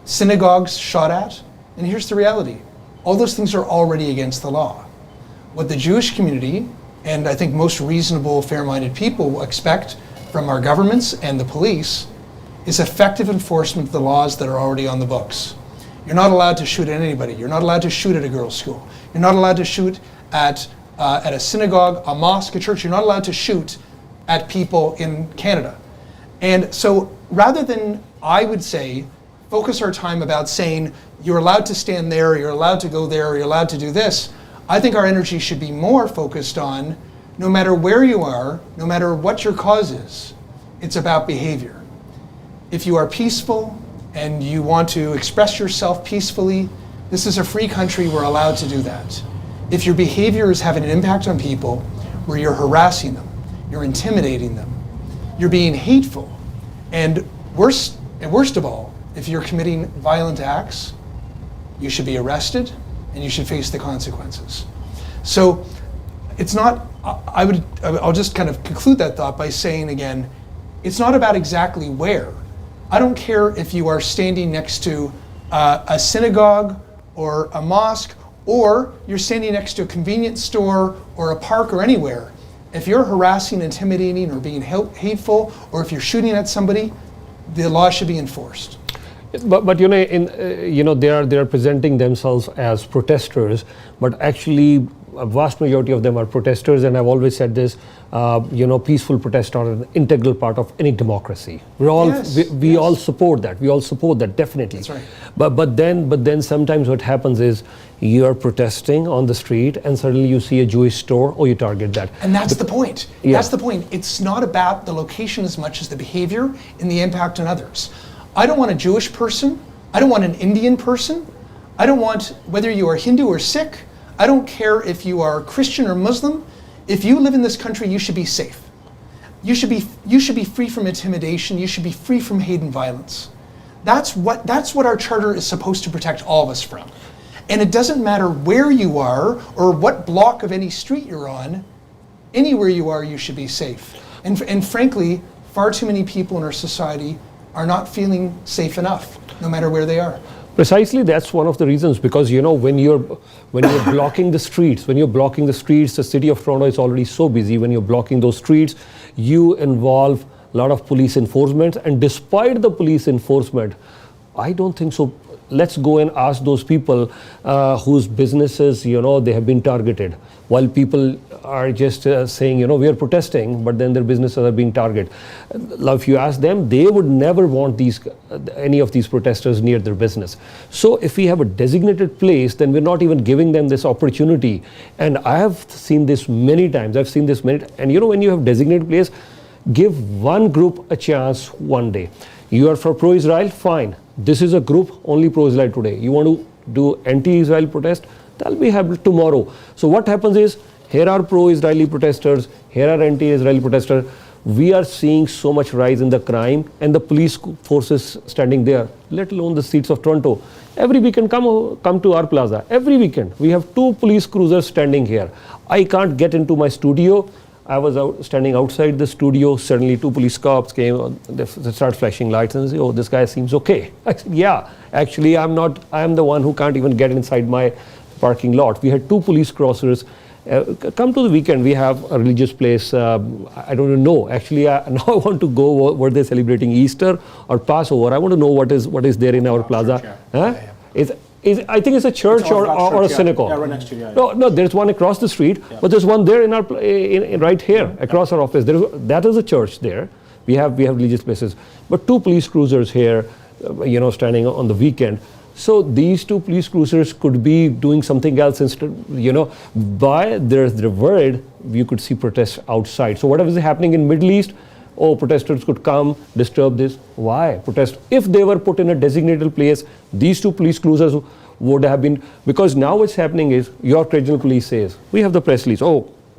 synagogues shot at, and here's the reality. All those things are already against the law. What the Jewish community, and I think most reasonable, fair-minded people expect from our governments and the police, is effective enforcement of the laws that are already on the books. You're not allowed to shoot at anybody. You're not allowed to shoot at a girls' school. You're not allowed to shoot at a synagogue, a mosque, a church. You're not allowed to shoot at people in Canada. And so rather than, I would say, focus our time about saying you're allowed to stand there, you're allowed to go there, you're allowed to do this, I think our energy should be more focused on, no matter where you are, no matter what your cause is, it's about behavior. If you are peaceful and you want to express yourself peacefully, this is a free country, we're allowed to do that. If your behavior is having an impact on people, where you're harassing them, you're intimidating them, you're being hateful, and worst of all, if you're committing violent acts, you should be arrested and you should face the consequences. So it's not, I'll just kind of conclude that thought by saying again, it's not about exactly where. I don't care if you are standing next to a synagogue or a mosque, or you're standing next to a convenience store or a park or anywhere. If you're harassing, intimidating, or being hateful, or if you're shooting at somebody, the law should be enforced. But you know, they are presenting themselves as protesters, but actually a vast majority of them are protesters, and I've always said this, peaceful protests are an integral part of any democracy. We all support that. We all support that, definitely. That's right. But then sometimes what happens is you are protesting on the street and suddenly you see a Jewish store, or you target that. And that's the point. Yeah. That's the point. It's not about the location as much as the behavior and the impact on others. I don't want a Jewish person. I don't want an Indian person. I don't want, whether you are Hindu or Sikh, I don't care if you are Christian or Muslim. If you live in this country, you should be safe. You should be free from intimidation. You should be free from hate and violence. That's what our charter is supposed to protect all of us from. And it doesn't matter where you are or what block of any street you're on. Anywhere you are, you should be safe. And frankly, far too many people in our society are not feeling safe enough, no matter where they are. Precisely, that's one of the reasons, because when you're blocking the streets, the city of Toronto is already so busy. When you're blocking those streets, you involve a lot of police enforcement, and despite the police enforcement, I don't think so. Let's go and ask those people whose businesses, they have been targeted. While people are just saying, we are protesting, but then their businesses are being targeted. Now, if you ask them, they would never want any of these protesters near their business. So if we have a designated place, then we're not even giving them this opportunity. And I have seen this many times. And when you have designated place, give one group a chance one day. You are for pro-Israel, fine. This is a group only pro-Israel today. You want to do anti-Israel protest? That'll be happening tomorrow. So what happens is, here are pro-Israeli protesters, here are anti-Israeli protesters. We are seeing so much rise in the crime, and the police forces standing there, let alone the streets of Toronto. Every weekend, come to our plaza. Every weekend, we have 2 police cruisers standing here. I can't get into my studio. I was standing outside the studio. Suddenly 2 police cops came. They start flashing lights and say, "Oh, this guy seems okay." I said, "Yeah, actually, I am the one who can't even get inside my parking lot." We had 2 police crossers. Come to the weekend. We have a religious place. I don't even know. Actually, now I want to go. Were they celebrating Easter or Passover? I want to know what is there in our plaza. Church, yeah. Huh? I think it's a church or a synagogue. Yeah, right next to you. Yeah. No, there's one across the street, but there's one there in our right here across our office. That is a church there. We have religious places, but 2 police cruisers here, standing on the weekend. So these 2 police cruisers could be doing something else instead. By their word, you could see protests outside. So whatever is happening in Middle East, protesters could come, disturb this. Why protest? If they were put in a designated place, these 2 police cruisers would have been, because now what's happening is, York Regional Police says, we have the press release,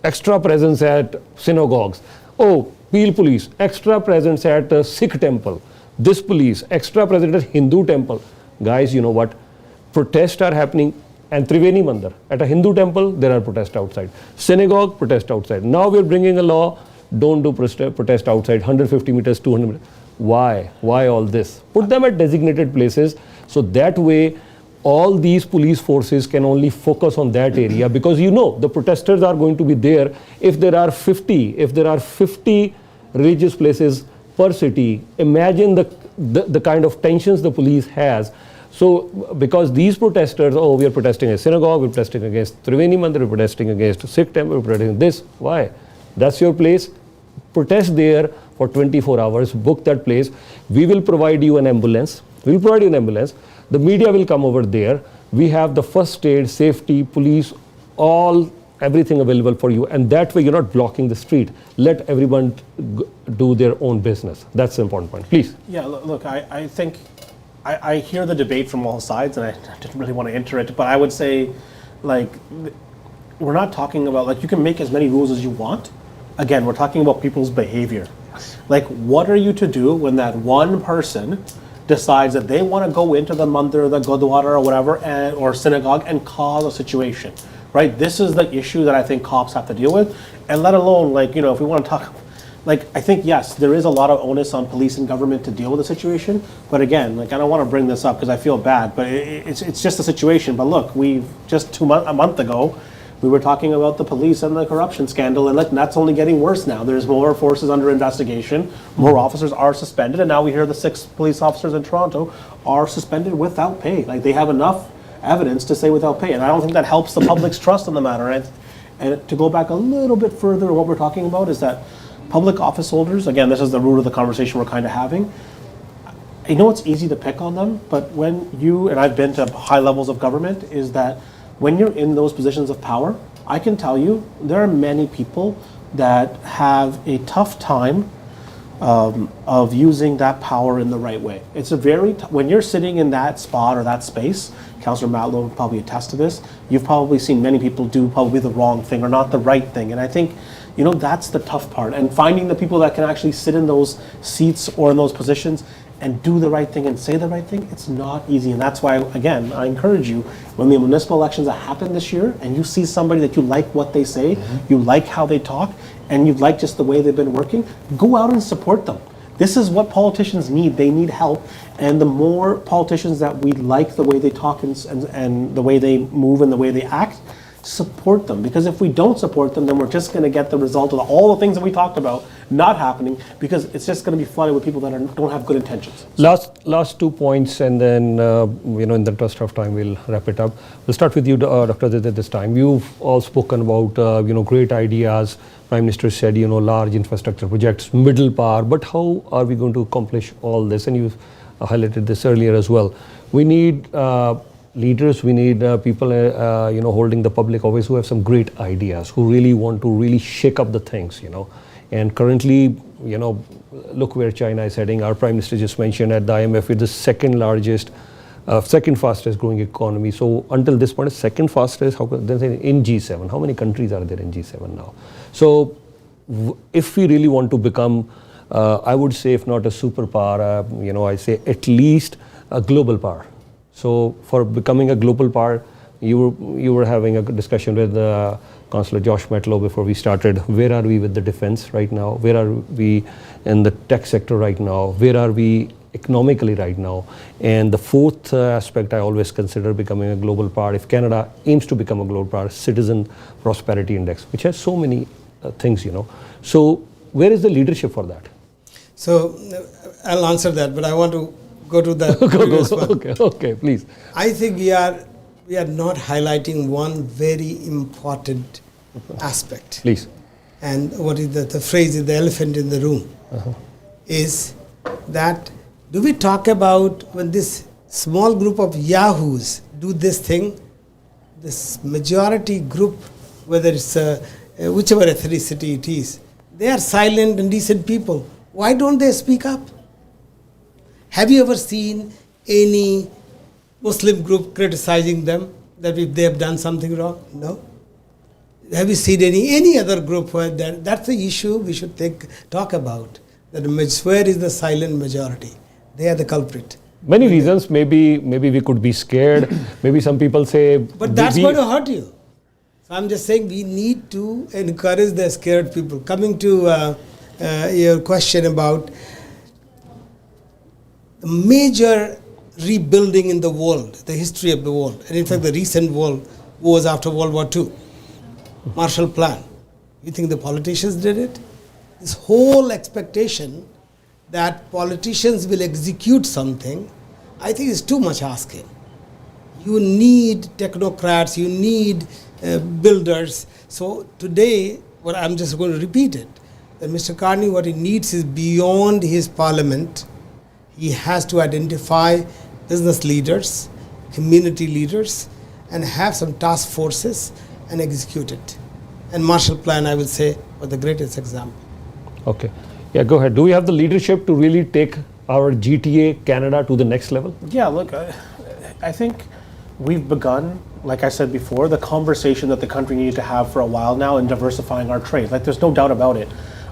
extra presence at synagogues. Peel Police, extra presence at Sikh temple. This police, extra presence at Hindu temple. Guys, you know what? Protests are happening, and Triveni Mandir, at a Hindu temple, there are protests outside. Synagogue, protest outside. Now we're bringing a law, don't do protest outside, 150 meters, 200 meters. Why? Why all this? Put them at designated places, so that way all these police forces can only focus on that area, because the protesters are going to be there. If there are 50 religious places per city, imagine the kind of tensions the police has. So because these protesters, we are protesting a synagogue, we're protesting against Triveni Mandir, we're protesting against Sikh temple, we're protesting this. Why? That's your place. Protest there for 24 hours, book that place. We will provide you an ambulance. The media will come over there. We have the first aid, safety, police, everything available for you. And that way you're not blocking the street. Let everyone do their own business. That's the important point. Please. Yeah, look, I think I hear the debate from all sides, and I didn't really want to enter it, but I would say, we're not talking about, you can make as many rules as you want. Again, we're talking about people's behavior. What are you to do when that one person decides that they want to go into the mandir, the gurdwara, or whatever, or synagogue, and cause a situation, right? This is the issue that I think cops have to deal with, and let alone, if we want to talk, I think, yes, there is a lot of onus on police and government to deal with the situation, but again, I don't want to bring this up because I feel bad, but it's just a situation. But look, we've just a month ago, We were talking about the police and the corruption scandal, and that's only getting worse now. There's more forces under investigation, more officers are suspended, and now we hear the 6 police officers in Toronto are suspended without pay. Like, they have enough evidence to say without pay, and I don't think that helps the public's trust in the matter. And to go back a little bit further, what we're talking about is that public office holders, again, this is the root of the conversation we're kind of having. I know it's easy to pick on them, but when you, and I've been to high levels of government, is that when you're in those positions of power, I can tell you there are many people that have a tough time of using that power in the right way. It's a when you're sitting in that spot or that space, Councillor Matlow would probably attest to this, you've probably seen many people do probably the wrong thing or not the right thing. And I think, that's the tough part. And finding the people that can actually sit in those seats or in those positions and do the right thing and say the right thing, it's not easy. And that's why, again, I encourage you, when the municipal elections that happen this year and you see somebody that you like what they say, you like how they talk, and you like just the way they've been working, go out and support them. This is what politicians need. They need help. And the more politicians that we like the way they talk and the way they move and the way they act, support them. Because if we don't support them, then we're just going to get the result of all the things that we talked about not happening, because it's just going to be flooded with people that don't have good intentions. Last 2 points, and then in the interest of time, we'll wrap it up. We'll start with you, Dr. Aditya, this time. You've all spoken about great ideas. Prime Minister said large infrastructure projects, middle power. But how are we going to accomplish all this? And you highlighted this earlier as well. We need leaders. We need people holding the public office who have some great ideas, who really want to really shake up the things. And currently, look where China is heading. Our Prime Minister just mentioned at the IMF, it's the second fastest growing economy. So until this point, second fastest, in G7. How many countries are there in G7 now? So if we really want to become, I would say, if not a superpower, I say at least a global power. So for becoming a global power, you were having a discussion with Councillor Josh Matlow before we started. Where are we with the defense right now? Where are we in the tech sector right now? Where are we economically right now? And the fourth aspect I always consider becoming a global power, if Canada aims to become a global power, Citizen Prosperity Index, which has so many things, So where is the leadership for that? So I'll answer that, but I want to go to the previous one. Okay, please. I think we are not highlighting one very important aspect. Please. And what is the phrase is the elephant in the room, is that do we talk about when this small group of yahoos do this thing, this majority group, whether it's whichever ethnicity it is, they are silent and decent people. Why don't they speak up? Have you ever seen any Muslim group criticizing them that if they have done something wrong? No. Have you seen any other group where that's the issue we should talk about? That where is the silent majority? They are the culprit. Many reasons. Maybe we could be scared. Maybe some people say. But that's going to hurt you. So I'm just saying we need to encourage the scared people. Coming to your question about the major rebuilding in the world, the history of the world, and in fact the recent world was after World War II. Marshall Plan. You think the politicians did it? This whole expectation that politicians will execute something, I think is too much asking. You need technocrats, you need builders. So today, what I'm just going to repeat it, that Mr. Carney, what he needs is beyond his parliament. He has to identify business leaders, community leaders, and have some task forces and execute it. And Marshall Plan, I would say, was the greatest example. Okay. Yeah, go ahead. Do we have the leadership to really take our GTA Canada to the next level? Yeah, look, I think we've begun, like I said before, the conversation that the country needed to have for a while now in diversifying our trade. Like, there's no doubt about it.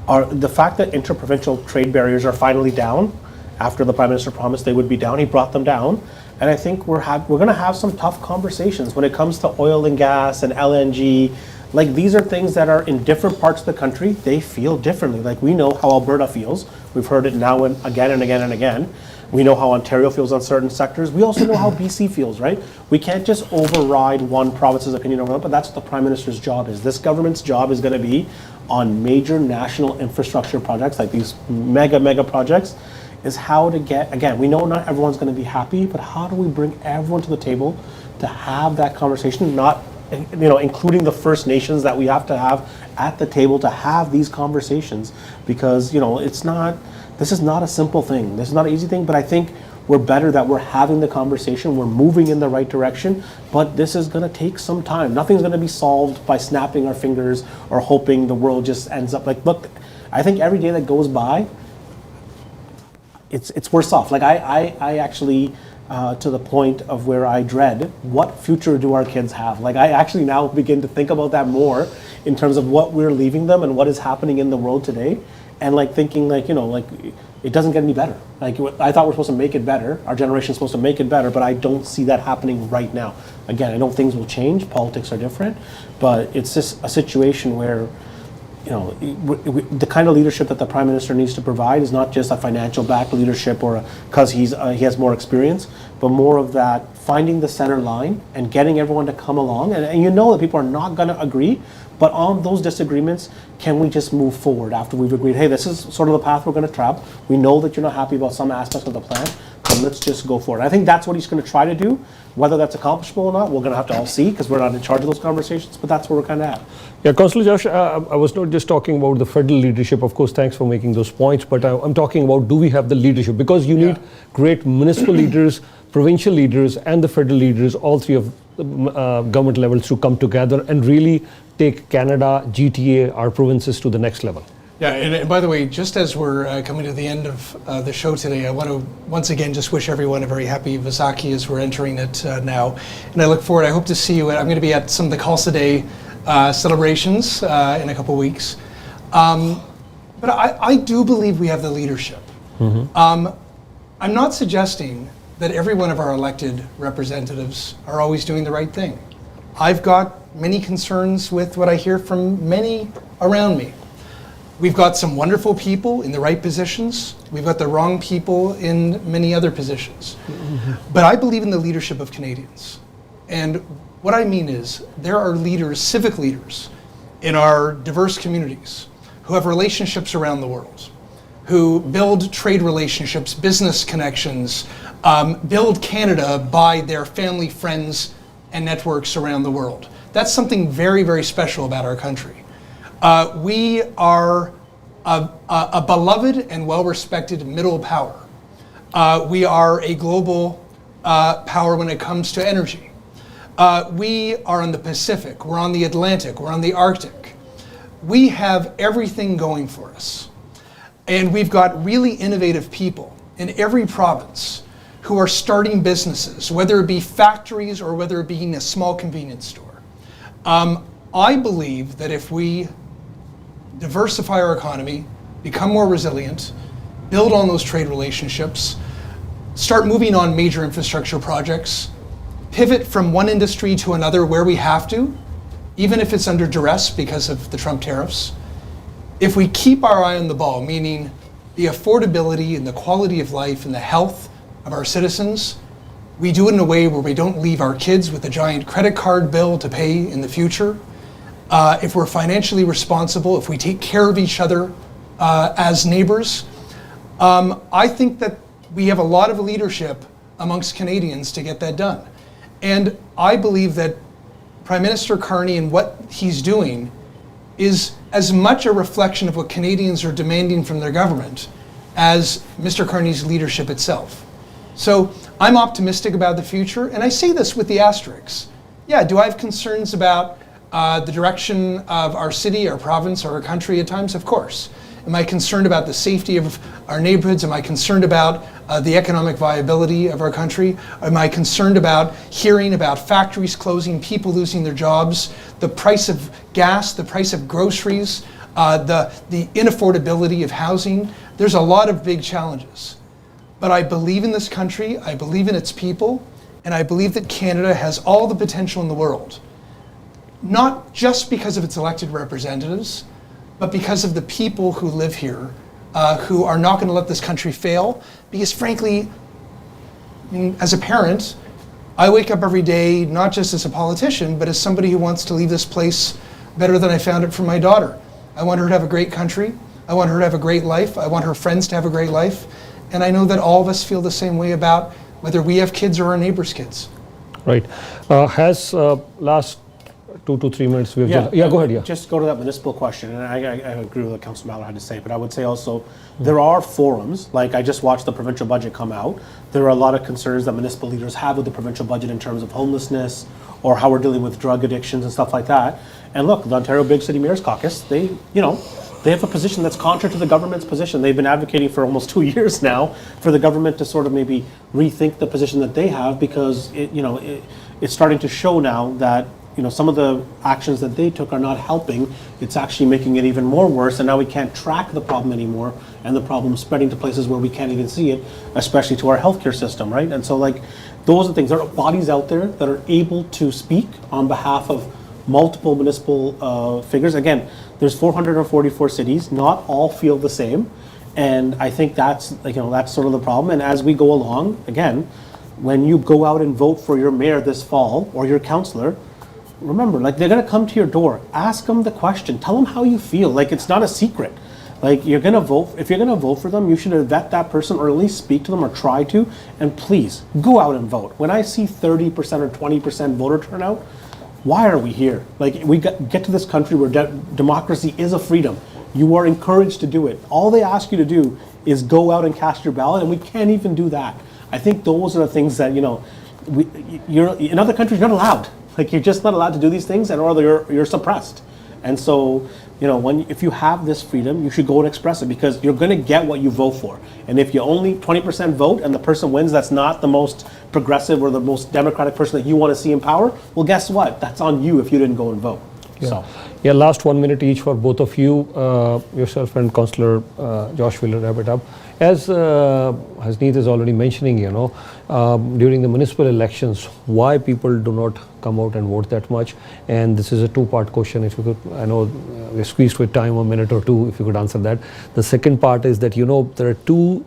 The fact that interprovincial trade barriers are finally down, after the Prime Minister promised they would be down, he brought them down. And I think we're going to have some tough conversations when it comes to oil and gas and LNG. Like, these are things that are in different parts of the country, they feel differently. Like, we know how Alberta feels. We've heard it now and again and again and again. We know how Ontario feels on certain sectors. We also know how BC feels, right? We can't just override one province's opinion over another, but that's what the Prime Minister's job is. This government's job is going to be on major national infrastructure projects, like these mega projects, is how to get, again, we know not everyone's going to be happy, but how do we bring everyone to the table to have that conversation, not, including the First Nations that we have to have at the table to have these conversations, because, this is not a simple thing. This is not an easy thing, but I think we're better that we're having the conversation, we're moving in the right direction, but this is going to take some time. Nothing's going to be solved by snapping our fingers or hoping the world just ends up like, look, I think every day that goes by, it's worse off. Like, I actually, to the point of where I dread, what future do our kids have? Like, I actually now begin to think about that more in terms of what we're leaving them and what is happening in the world today. And like thinking it doesn't get any better. Like, I thought we're supposed to make it better. Our generation's supposed to make it better, but I don't see that happening right now. Again, I know things will change. Politics are different, but it's just a situation where, the kind of leadership that the Prime Minister needs to provide is not just a financial backed leadership or because he has more experience, but more of that finding the center line and getting everyone to come along. And that people are not going to agree, but on those disagreements, can we just move forward after we've agreed, hey, this is sort of the path we're going to travel. We know that you're not happy about some aspects of the plan, but let's just go forward. I think that's what he's going to try to do. Whether that's accomplishable or not, we're going to have to all see, because we're not in charge of those conversations, but that's where we're kind of at. Yeah, Councillor Josh, I was not just talking about the federal leadership. Of course, thanks for making those points, but I'm talking about, do we have the leadership? Because you need great municipal leaders, provincial leaders, and the federal leaders, all three of the government levels, to come together and really take Canada, GTA, our provinces to the next level. Yeah, and by the way, just as we're coming to the end of the show today, I want to once again just wish everyone a very happy Vaisakhi as we're entering it now. And I look forward, I hope to see you. I'm going to be at some of the Khalsa Day celebrations in a couple weeks. But I do believe we have the leadership. I'm not suggesting that every one of our elected representatives are always doing the right thing. I've got many concerns with what I hear from many around me. We've got some wonderful people in the right positions. We've got the wrong people in many other positions. But I believe in the leadership of Canadians. And what I mean is, there are leaders, civic leaders, in our diverse communities who have relationships around the world, who build trade relationships, business connections, build Canada by their family, friends, and networks around the world. That's something very, very special about our country. We are a beloved and well-respected middle power. We are a global power when it comes to energy. We are on the Pacific, we're on the Atlantic, we're on the Arctic. We have everything going for us. And we've got really innovative people in every province who are starting businesses, whether it be factories or whether it be a small convenience store. I believe that if we diversify our economy, become more resilient, build on those trade relationships, start moving on major infrastructure projects, pivot from one industry to another where we have to, even if it's under duress because of the Trump tariffs. If we keep our eye on the ball, meaning the affordability and the quality of life and the health of our citizens, we do it in a way where we don't leave our kids with a giant credit card bill to pay in the future. If we're financially responsible, if we take care of each other as neighbors, I think that we have a lot of leadership amongst Canadians to get that done. And I believe that Prime Minister Carney and what he's doing is as much a reflection of what Canadians are demanding from their government as Mr. Carney's leadership itself. So I'm optimistic about the future, and I say this with the asterisks. Yeah, do I have concerns about the direction of our city, our province, or our country at times? Of course. Am I concerned about the safety of our neighborhoods? Am I concerned about the economic viability of our country? Am I concerned about hearing about factories closing, people losing their jobs, the price of gas, the price of groceries, the inaffordability of housing? There's a lot of big challenges. But I believe in this country, I believe in its people, and I believe that Canada has all the potential in the world. not just because of its elected representatives, but because of the people who live here, who are not going to let this country fail. Because frankly, I mean, as a parent, I wake up every day not just as a politician, but as somebody who wants to leave this place better than I found it for my daughter. I want her to have a great country. I want her to have a great life. I want her friends to have a great life. And I know that all of us feel the same way about whether we have kids or our neighbors' kids. Right. Has last 2 to 3 minutes we've go ahead. Yeah. Just go to that municipal question, and I agree with what Councillor Matlow had to say, but I would say also there are forums, like I just watched the provincial budget come out. There are a lot of concerns that municipal leaders have with the provincial budget in terms of homelessness or how we're dealing with drug addictions and stuff like that. And look, the Ontario Big City Mayor's Caucus, they have a position that's contrary to the government's position. They've been advocating for almost 2 years now for the government to sort of maybe rethink the position that they have, because it's starting to show now that some of the actions that they took are not helping. It's actually making it even more worse, and now we can't track the problem anymore, and the problem spreading to places where we can't even see it, especially to our healthcare system, right? And so those are the things. There are bodies out there that are able to speak on behalf of multiple municipal figures. Again, there's 444 cities. Not all feel the same, and I think that's that's sort of the problem. And as we go along, again, when you go out and vote for your mayor this fall or your councillor, remember, they're going to come to your door. Ask them the question. Tell them how you feel. It's not a secret. You're going to vote. If you're going to vote for them, you should vet that person, or at least speak to them, or try to. And please go out and vote. When I see 30% or 20% voter turnout, why are we here? We get to this country where democracy is a freedom. You are encouraged to do it. All they ask you to do is go out and cast your ballot, and we can't even do that. I think those are the things that you're in other countries, you're not allowed. You're just not allowed to do these things, or you're suppressed. And so, if you have this freedom, you should go and express it, because you're going to get what you vote for. And if you only 20% vote and the person wins that's not the most progressive or the most democratic person that you want to see in power, well, guess what? That's on you if you didn't go and vote. Yeah. Yeah, last 1 minute each for both of you, yourself and Councillor Josh will wrap it up. As Hasneet is already mentioning, during the municipal elections, why people do not come out and vote that much. And this is a two-part question. If you could, I know we're squeezed with time, a minute or two, if you could answer that. The second part is that, there are two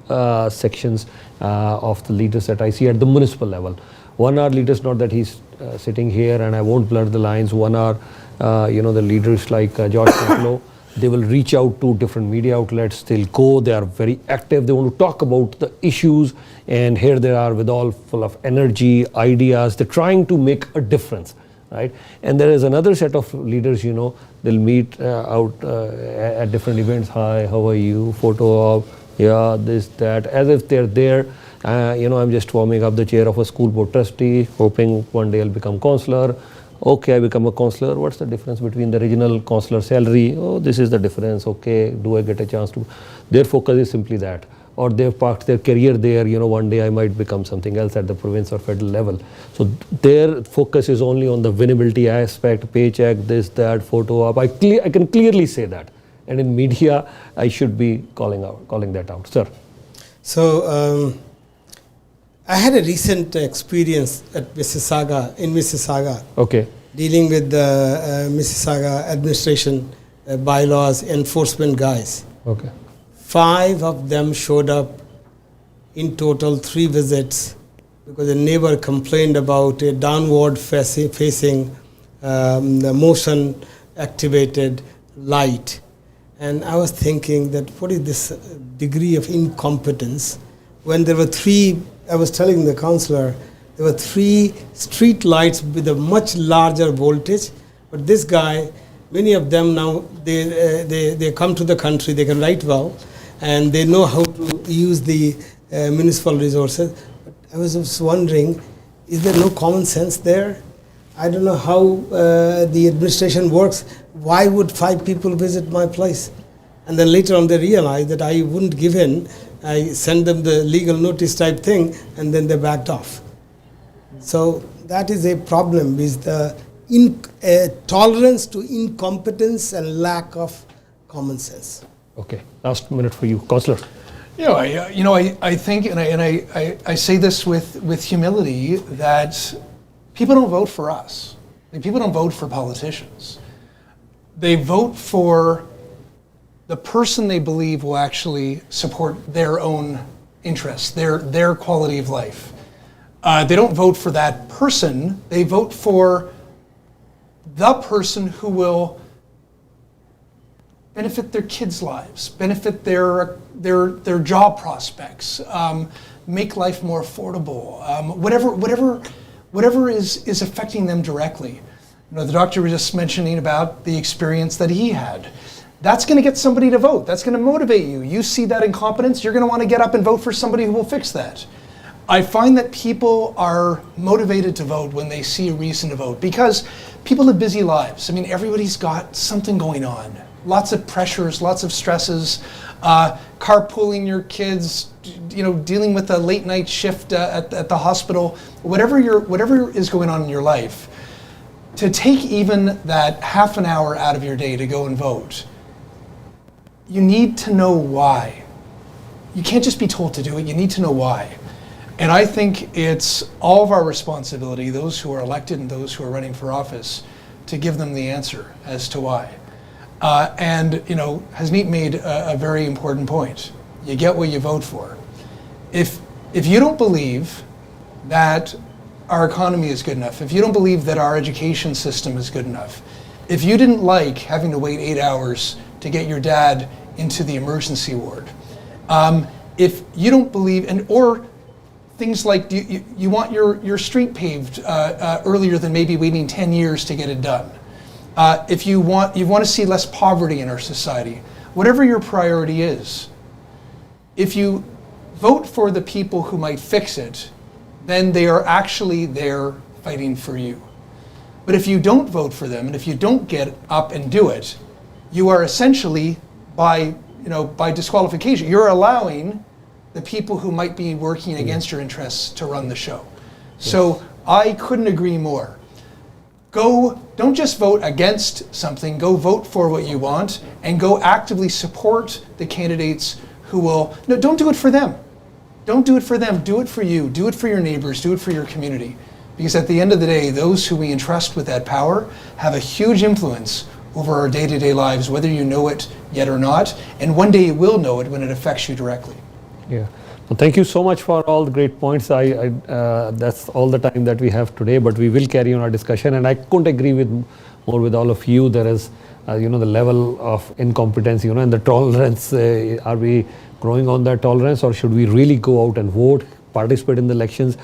sections of the leaders that I see at the municipal level. One are leaders, not that he's sitting here, and I won't blur the lines. One are, the leaders like George Matlow. They will reach out to different media outlets. They'll go. They are very active. They want to talk about the issues. And here they are with all full of energy, ideas. They're trying to make a difference, right? And there is another set of leaders, they'll meet out at different events. Hi, how are you? Photo op, yeah, this, that, as if they're there. I'm just warming up the chair of a school board trustee, hoping one day I'll become councillor. Okay, I become a councillor. What's the difference between the regional councillor salary? Oh, this is the difference. Okay, do I get a chance to? Their focus is simply that. Or they've parked their career there, one day I might become something else at the province or federal level. So their focus is only on the winnability aspect, paycheck, this, that, photo op. I can clearly say that. And in media, I should be calling that out. Sir. So, I had a recent experience in Mississauga. Okay. Dealing with the Mississauga administration, bylaws, enforcement guys. Okay. 5 of them showed up, in total 3 visits, because a neighbor complained about a downward facing the motion activated light. And I was thinking that what is this degree of incompetence when there were 3, I was telling the councillor, there were 3 street lights with a much larger voltage, but this guy, many of them now, they come to the country, they can write well, and they know how to use the municipal resources. But I was just wondering, is there no common sense there? I don't know how the administration works. Why would 5 people visit my place? And then later on they realized that I wouldn't give in. I sent them the legal notice type thing, and then they backed off. So that is a problem, is the tolerance to incompetence and lack of common sense. Okay, last minute for you, Councillor. I think, and I say this with humility, that people don't vote for us. Like, people don't vote for politicians. They vote for the person they believe will actually support their own interests, their quality of life. They don't vote for that person. They vote for the person who will benefit their kids' lives, benefit their job prospects, make life more affordable, whatever is affecting them directly. You know, the doctor was just mentioning about the experience that he had. That's going to get somebody to vote. That's going to motivate you. You see that incompetence, you're going to want to get up and vote for somebody who will fix that. I find that people are motivated to vote when they see a reason to vote, because people live busy lives. I mean, everybody's got something going on. Lots of pressures, lots of stresses, carpooling your kids, you know, dealing with a late night shift at the hospital, whatever is going on in your life. To take even that half an hour out of your day to go and vote, you need to know why. You can't just be told to do it, you need to know why. And I think it's all of our responsibility, those who are elected and those who are running for office, to give them the answer as to why. And, you know, Hasneet made a very important point. You get what you vote for. If you don't believe that our economy is good enough, if you don't believe that our education system is good enough, if you didn't like having to wait 8 hours to get your dad into the emergency ward, if you don't believe, or things like you want your street paved earlier than maybe waiting 10 years to get it done. If you want to see less poverty in our society, whatever your priority is, if you vote for the people who might fix it, then they are actually there fighting for you. But if you don't vote for them, and if you don't get up and do it, you are essentially, by disqualification, you're allowing the people who might be working against your interests to run the show. Yes. So I couldn't agree more. Don't just vote against something, go vote for what you want, and go actively support the candidates who will, no, don't do it for them. Don't do it for them, do it for you, do it for your neighbors, do it for your community. Because at the end of the day, those who we entrust with that power have a huge influence over our day-to-day lives, whether you know it yet or not, and one day you will know it when it affects you directly. Yeah. Well, thank you so much for all the great points. That's all the time that we have today, but we will carry on our discussion. And I couldn't agree more with all of you. There is, the level of incompetence, and the tolerance. Are we growing on that tolerance, or should we really go out and vote, participate in the elections,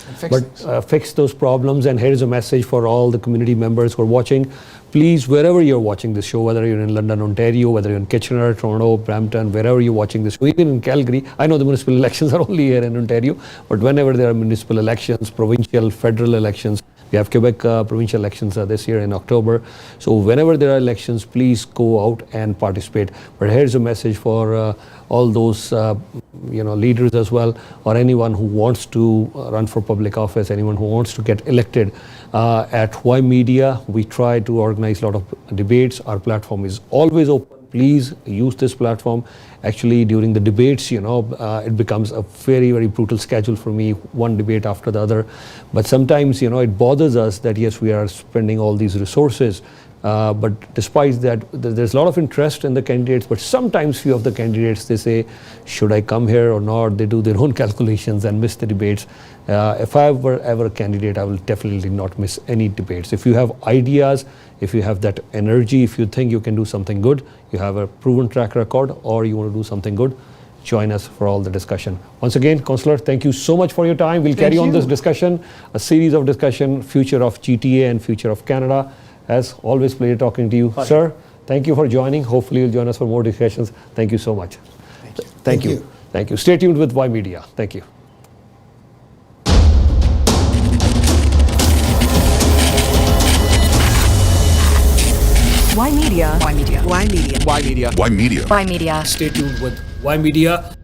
fix those problems? And here's a message for all the community members who are watching. Please, wherever you're watching this show, whether you're in London, Ontario, whether you're in Kitchener, Toronto, Brampton, wherever you're watching this show, even in Calgary, I know the municipal elections are only here in Ontario, but whenever there are municipal elections, provincial, federal elections, we have Quebec provincial elections this year in October. So whenever there are elections, please go out and participate. But here's a message for all those leaders as well, or anyone who wants to run for public office, anyone who wants to get elected. At Y Media, we try to organize a lot of debates. Our platform is always open. Please use this platform. Actually, during the debates, it becomes a very, very brutal schedule for me, one debate after the other. But sometimes, it bothers us that, yes, we are spending all these resources. But despite that, there's a lot of interest in the candidates, but sometimes few of the candidates, they say, should I come here or not? They do their own calculations and miss the debates. If I were ever a candidate, I will definitely not miss any debates. If you have ideas, if you have that energy, if you think you can do something good, you have a proven track record, or you want to do something good, join us for all the discussion. Once again, Councillor, thank you so much for your time. We'll carry on this discussion, a series of discussion, future of GTA and future of Canada. As always, pleasure talking to you. Hi. Sir, thank you for joining. Hopefully you'll join us for more discussions. Thank you so much. Thank you. Thank you. Stay tuned with Y Media. Thank you. Y Media. Y Media. Y Media. Y Media. Y Media. Y Media. Stay tuned with Y Media.